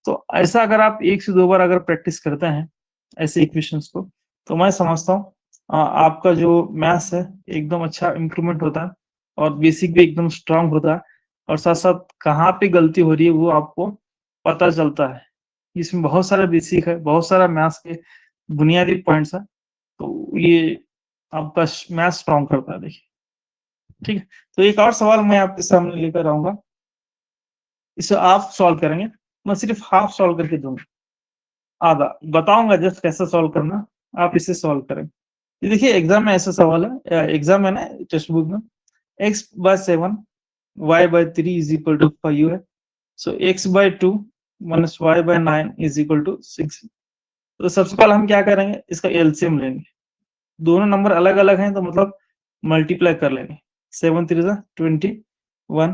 तो ऐसा अगर आप 1 से 2 बार अगर प्रैक्टिस करते हैं ऐसे इक्वेशंस को, तो मैं समझता हूँ आपका जो मैथ्स है एकदम अच्छा इम्प्रूवमेंट होता है और बेसिक भी एकदम स्ट्रांग होता है, और साथ साथ कहाँ पे गलती हो रही है वो आपको पता चलता है। इसमें बहुत सारा बेसिक है, बहुत सारा मैथ्स के बुनियादी पॉइंट्स है, तो ये आपका मैथ स्ट्रांग करता है। देखिए, ठीक है, तो एक और सवाल मैं आपके सामने लेकर आऊंगा, इसे आप सॉल्व करेंगे, मैं सिर्फ हाफ सॉल्व करके दूंगा, आधा बताऊंगा जस्ट कैसे सॉल्व करना, आप इसे सॉल्व करें। ये देखिए एग्जाम में ऐसा सवाल है, एग्जाम है ना टेक्स्ट बुक में, x/7 y/3 is equal to 5 है। So x/2 minus y/9 is equal to 6। तो सबसे पहले हम क्या करेंगे, इसका एलसीएम लेंगे। दोनों नंबर अलग अलग हैं तो मतलब मल्टीप्लाई कर लेंगे। 7 3 जा 21,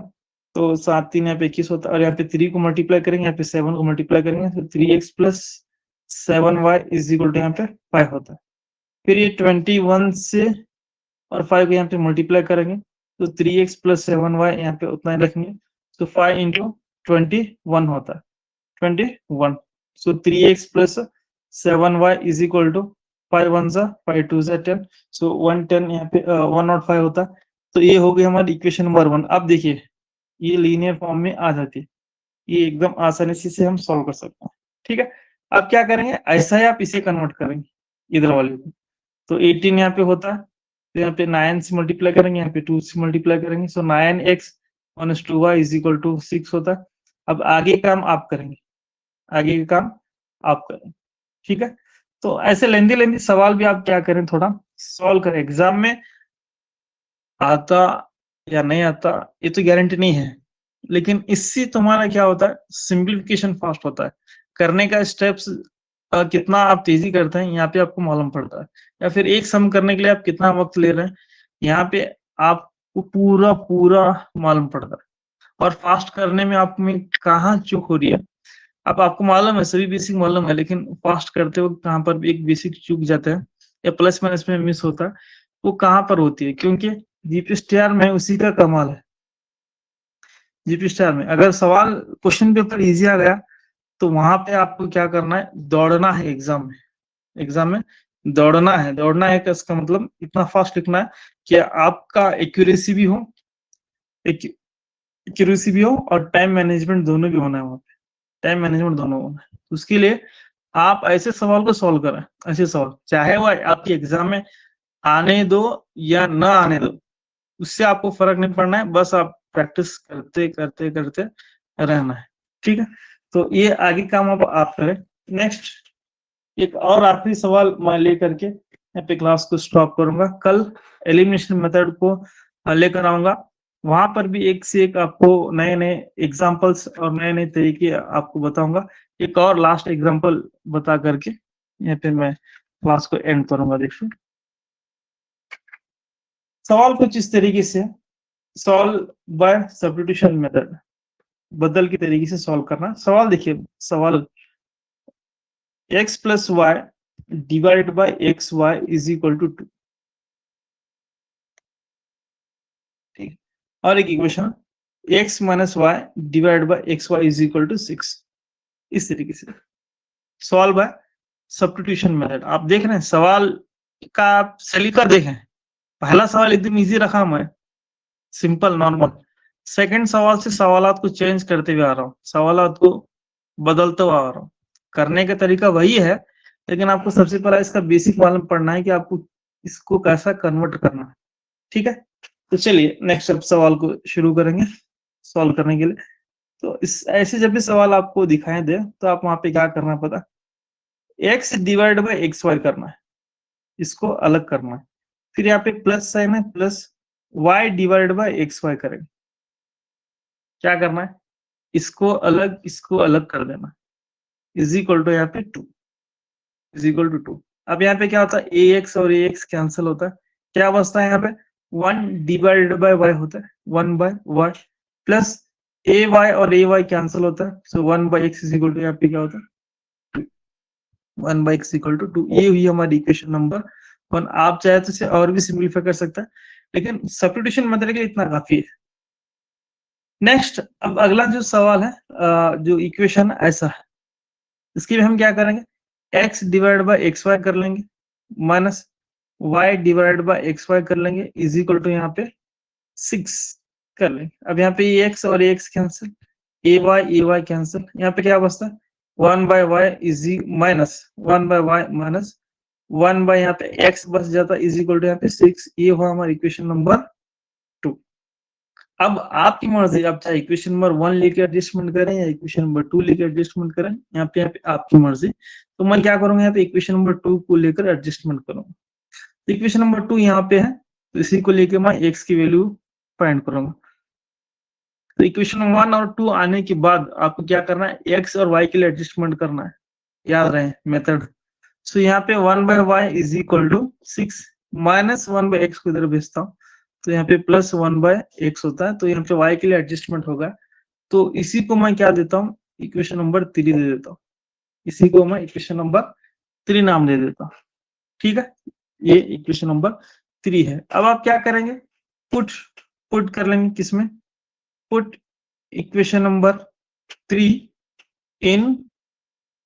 तो 7 3 यहाँ पे 21 होता है, और यहाँ पे 3 को मल्टीप्लाई करेंगे, यहाँ पे 7 को मल्टीप्लाई करेंगे, तो 3x plus 7y is equal to यहाँ पे 5 होता है। फिर ये 21 से और 5 को यहाँ पे मल्टीप्लाई करेंगे, तो 3x प्लस 7y यहाँ पे उतना ही रखेंगे, तो 5 इंटू 21 होता है 21। So 3x plus 7y is equal to 5 1 जा 5 2 जा 10, सो 110 यहाँ पे 105 होता है। तो ये हो गई हमारी इक्वेशन नंबर 1। अब देखिए ये लीनियर फॉर्म में आ जाती है, ये एकदम आसानी से हम सॉल्व कर सकते हैं। ठीक है, अब क्या करेंगे, ऐसा ही आप इसे कन्वर्ट करेंगे इधर वाले को। तो 18 यहाँ पे होता है, तो यहाँ पे 9 से मल्टीप्लाई करेंगे, यहाँ पे 2 से मल्टीप्लाई करेंगे, so 9x minus 2y is equal to 6 होता है। अब आगे काम आप करेंगे, आगे का काम आप करें। ठीक है, तो ऐसे लेंदी सवाल भी आप क्या करें, थोड़ा सॉल्व करें। एग्जाम में आता या नहीं आता ये तो गारंटी नहीं है, लेकिन इससे तुम्हारा क्या होता है, सिंप्लीफिकेशन फास्ट होता है, करने का स्टेप्स कितना आप तेजी करते हैं यहाँ पे आपको मालूम पड़ता है, या फिर एक सम करने के लिए आप कितना वक्त ले रहे हैं यहाँ पे आपको पूरा पूरा मालूम पड़ता है, और फास्ट करने में आप में कहाँ चूक हो रही है। अब आपको मालूम है, सभी बेसिक मालूम है, लेकिन फास्ट करते वक्त कहाँ पर भी एक बेसिक चूक जाता है या प्लस माइनस में मिस होता है, वो कहाँ पर होती है, क्योंकि जीपीएसटीआर में उसी का कमाल है। जीपीएसटीआर में अगर सवाल क्वेश्चन पेपर इजी आ गया तो वहां पे आपको क्या करना है, दौड़ना है एग्जाम में। एग्जाम में दौड़ना है, दौड़ना है इसका मतलब इतना फास्ट लिखना है कि आपका एक्यूरेसी भी हो, एक्यूरेसी भी हो और टाइम मैनेजमेंट दोनों भी होना है वहां पे, टाइम मैनेजमेंट दोनों होना है। उसके लिए आप ऐसे सवाल को सॉल्व करें, ऐसे सवाल चाहे वो आपके एग्जाम में आने दो या ना आने दो, उससे आपको फर्क नहीं पड़ना है, बस आप प्रैक्टिस करते करते करते रहना है। ठीक है, तो ये आगे काम अब आप करें। नेक्स्ट एक और आखिरी सवाल मैं लेकर के यहाँ पे क्लास को स्टॉप करूंगा। कल एलिमिनेशन मेथड को लेकर आऊंगा, वहां पर भी एक से एक आपको नए नए एग्जांपल्स और नए नए तरीके आपको बताऊंगा। एक और लास्ट एग्जांपल बता करके यहाँ पे मैं क्लास को एंड करूंगा। देखिए सवाल कुछ इस तरीके से, सॉल्व बाय सब्स्टिट्यूशन मेथड, बदल के तरीके से सॉल्व करना। सवाल देखिए, सवाल x plus y divide by x y is equal to 2। ठीक, और एक equation x minus y divide by x y is equal to 6। इस तरीके से सॉल्व बाय सब्स्टिट्यूशन मेथड। आप देख रहे हैं सवाल का, आप सलीका देखें, पहला सवाल एकदम इजी रखा मैं, सिंपल नॉर्मल। सेकंड सवाल से सवालात को चेंज करते हुए आ रहा हूँ, सवालात को बदलते हुए आ रहा हूँ। करने का तरीका वही है, लेकिन आपको सबसे पहले इसका बेसिक मालूम पड़ना है कि आपको इसको कैसा कन्वर्ट करना है। ठीक है, तो चलिए नेक्स्ट अब सवाल को शुरू करेंगे सॉल्व करने के लिए। तो इस ऐसे जब भी सवाल आपको दिखाई दे तो आप वहां पे क्या करना पता, x divide by x y करना है, इसको अलग करना है। फिर यहाँ पे प्लस साइन है, plus y divide by x y करेंगे। क्या करना है, इसको अलग कर देना, इज इक्वल टू यहाँ पे 2, इज इक्वल टू 2। अब यहाँ पे क्या होता है, ax और ax कैंसिल होता है, क्या बचता है यहाँ पे 1 डिवाइड बाय y होता है, 1 बाय y प्लस ay और ay कैंसिल होता है, so 1 by x is equal to यहाँ पे क्या होता है 1 बाय x इक्वल टू 2। ये हुई हमारी इक्वेशन नंबर 1। आप चाहे तो इसे और भी सिंपलीफाई कर सकते हैं, लेकिन सब्स्टिट्यूशन मेथड के लिए इतना काफी है। नेक्स्ट अब अगला जो सवाल है, जो इक्वेशन ऐसा है, इसके लिए हम क्या करेंगे, x divide by x y कर लेंगे minus y divide by x y कर लेंगे इज इक्वल टू यहाँ पे 6 कर लेंगे। अब यहाँ पे x और x कैंसिल, ay कैंसिल, यहाँ पे क्या बचता है 1 by y is minus 1 by y minus 1 by यहाँ पे x बच जाता है इज इक्वल टू यहाँ पे 6। ये हुआ हमारा इक्वेशन नंबर 2। अब आपकी मर्जी, आप चाहे इक्वेशन नंबर 1 लेके एडजस्टमेंट करें या इक्वेशन नंबर 2 लेके एडजस्टमेंट करें, यहाँ पे आपकी मर्जी। तो मैं क्या करूंगा, यहाँ पे इक्वेशन नंबर 2 को लेकर एडजस्टमेंट करूंगा। तो इक्वेशन नंबर 2 यहाँ पे है, तो इसी को लेकर मैं x की वैल्यू फाइंड करूंगा। तो इक्वेशन 1 और 2 आने के बाद आपको क्या करना है, x और y के लिए एडजस्टमेंट करना है। याद रहे मेथड, सो यहाँ पे 1/y is equal to 6 minus 1/x को इधर भेजता हूँ, तो यहाँ पे प्लस 1/x होता है, तो यहाँ पे y के लिए एडजस्टमेंट होगा। तो इसी को मैं क्या देता हूँ, इक्वेशन नंबर 3 दे देता हूँ। इसी को मैं इक्वेशन नंबर 3 नाम दे देता हूँ। ठीक है, ये इक्वेशन नंबर 3 है। अब आप क्या करेंगे, पुट कर लेंगे किसमें, पुट इक्वेशन नंबर 3 इन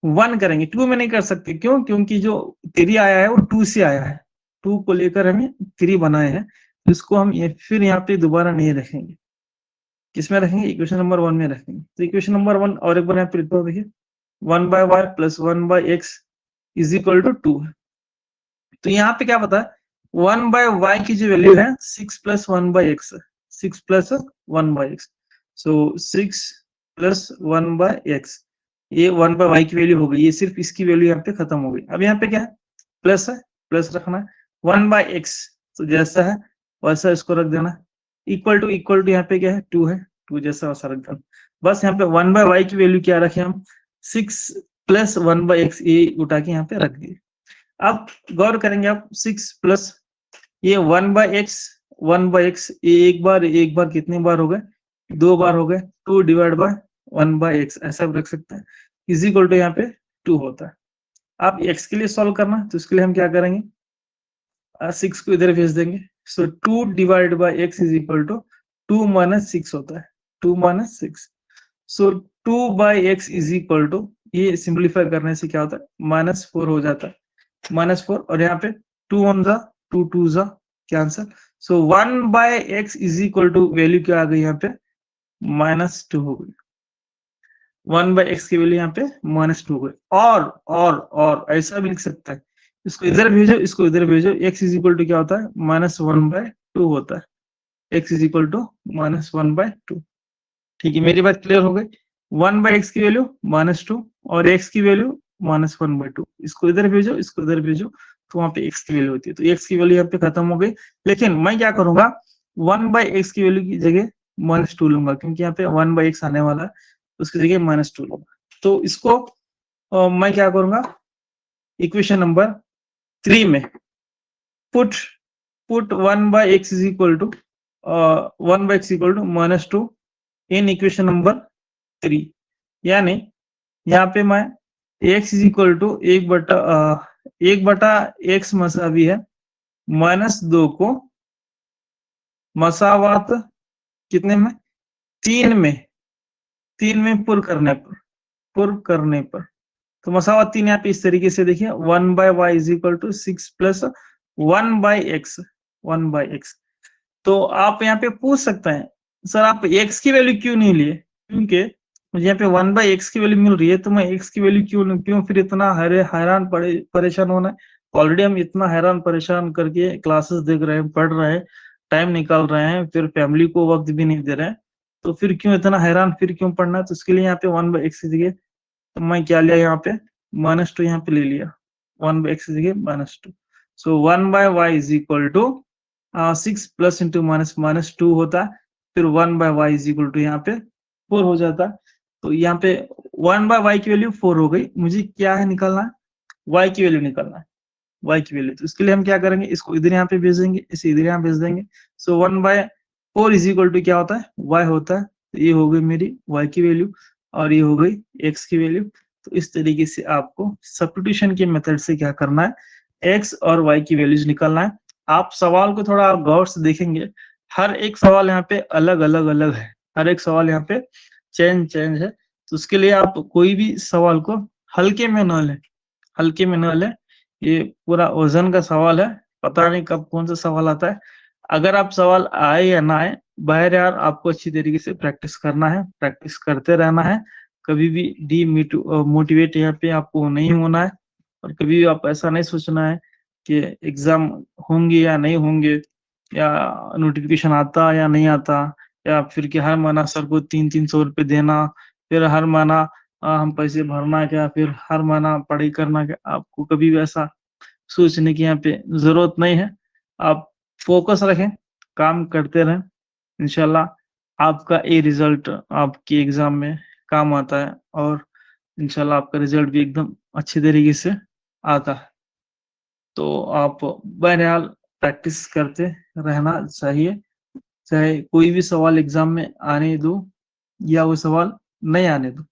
1 करेंगे, 2 में नहीं कर सकते। क्यों? क्योंकि जो 3 आया है वो 2 से आया है, 2 को लेकर हमें 3 बनाए हैं, इसको हम ये फिर यहाँ पे दोबारा नहीं रखेंगे। किसमें रखेंगे, इक्वेशन नंबर 1 में रखेंगे। तो इक्वेशन नंबर 1 और एक बार यहाँ पे लिखता हूँ, देखिए 1/y plus 1/x is equal to 2 है। तो यहाँ पे क्या पता है, 1/y की जो वैल्यू है 6 प्लस 1/x है, 6 प्लस 1/x, सो 6 प्लस 1/x, ये 1/y की वैल्यू हो गई, ये सिर्फ इसकी वैल्यू यहाँ पे खत्म हो गई। अब यहाँ पे क्या है, प्लस है, प्लस रखना है, 1/x तो जैसा है वैसा इसको रख देना, इक्वल टू यहाँ पे क्या है, 2 है, 2 जैसा वैसा रख देना। बस यहाँ पे 1/y की वैल्यू क्या रखे हम, 6 प्लस 1/x, ये उठा के यहाँ पे रख दिए। अब गौर करेंगे आप, 6 प्लस ये 1/x ये एक बार कितने बार हो गए, 2 बार हो गए, 2 डिवाइड बाय 1/x ऐसा भी रख सकते हैं, इज इक्वल टू यहाँ पे 2 होता है। आप x के लिए सॉल्व करना, तो इसके लिए हम क्या करेंगे, 6 को इधर भेज देंगे, so 2 divide by x is equal to 2 minus 6 होता है, 2 minus 6, so 2/x is equal to, ये सिंप्लीफाई करने से क्या होता है, -4 हो जाता है, -4, और यहाँ पे 2 1 जा 2 2 जा cancel, so 1/x is equal to value क्या आ गई यहाँ पे, -2 हो गई, 1/x की वैल्यू यहाँ पे -2 हो गई। और ऐसा भी लिख सकता है, इसको इधर भेजो, इसको इधर भेजो, x इज इक्वल टू क्या होता है, -1/2 होता है, x इज इक्वल टू -1/2। ठीक है, मेरी बात क्लियर हो गई, 1/x की वैल्यू -2 और x की वैल्यू -1/2, इसको इधर भेजो, इसको इधर भेजो, तो वहां पे x की वैल्यू होती है, तो x की वैल्यू यहाँ पे खत्म हो गई। लेकिन मैं क्या करूंगा, 1/x की वैल्यू की जगह -2 लूंगा, क्योंकि यहाँ पे 1/x आने वाला है, उसकी जगह -2 लूंगा। तो इसको मैं क्या करूंगा, इक्वेशन नंबर 3 में put 1/x is equal to 1/x equal to -2 in equation number 3, यानी यहाँ पे मैं x is equal to 1/x मसावी है -2 को मसावात कितने में, 3 में पुर करने पर, तो मसावात 3 यहाँ पे इस तरीके से देखिए, 1/y is equal to 6 plus 1/x। तो आप यहाँ पे पूछ सकते हैं, सर आप x की वैल्यू क्यों नहीं लिए, क्योंकि मुझे यहाँ पे 1/x की वैल्यू मिल रही है, तो मैं x की वैल्यू क्यों फिर इतना हैरान परेशान होना है। ऑलरेडी हम इतना हैरान परेशान करके क्लासेस देख रहे हैं, पढ़ रहे हैं, टाइम निकाल रहे हैं, फिर फैमिली को वक्त भी नहीं दे रहे हैं, तो फिर क्यों इतना हैरान, फिर क्यों पढ़ना है। तो इसके लिए यहाँ पे 1/x की जगह तो मैं क्या लिया, यहाँ पे -2 यहाँ पे ले लिया, 1/x की जगह -2, so 1/y is equal to 6 plus into -2 होता है, फिर 1/y इज इक्वल टू यहाँ पे 4 हो जाता है। तो यहाँ पे 1/y की वैल्यू 4 हो गई, मुझे क्या है निकालना है, y की वैल्यू निकालना है, y की वैल्यू। तो इसके लिए हम क्या करेंगे, इसको इधर यहाँ पे भेज देंगे, इसे इधर यहाँ भेज देंगे, सो 1/4 इज इक्वल टू क्या होता है, y होता है। तो ये हो गई मेरी y की वैल्यू, और ये हो गई x की वैल्यू। तो इस तरीके से आपको सब्स्टिट्यूशन के मेथड से क्या करना है, x और y की वैल्यूज निकालना है। आप सवाल को थोड़ा गौर से देखेंगे, हर एक सवाल यहाँ पे अलग है, हर एक सवाल यहाँ पे चेंज है। तो उसके लिए आप कोई भी सवाल को हल्के में न लें, ये पूरा वजन का सवाल है, पता नहीं कब कौन सा सवाल आता है। अगर आप सवाल आए या ना आए, बहरहाल आपको अच्छी तरीके से प्रैक्टिस करना है, प्रैक्टिस करते रहना है, कभी भी मोटिवेट यहाँ पे आपको नहीं होना है, और कभी भी आप ऐसा नहीं सोचना है कि एग्जाम होंगे या नहीं होंगे, या नोटिफिकेशन आता या नहीं आता, या फिर कि हर महीना सर को 300-300 रुपये देना, फिर हर महीना हम पैसे भरना क्या, फिर हर महीना पढ़ाई करना क्या। आपको कभी भी ऐसा सोचने की यहाँ पे जरूरत नहीं है। आप फोकस रखें, काम करते रहें, इंशाल्लाह आपका ये रिजल्ट आपके एग्जाम में काम आता है, और इंशाल्लाह आपका रिजल्ट भी एकदम अच्छे तरीके से आता है। तो आप बहरहाल प्रैक्टिस करते रहना चाहिए, चाहे कोई भी सवाल एग्जाम में आने दो या वो सवाल नहीं आने दो।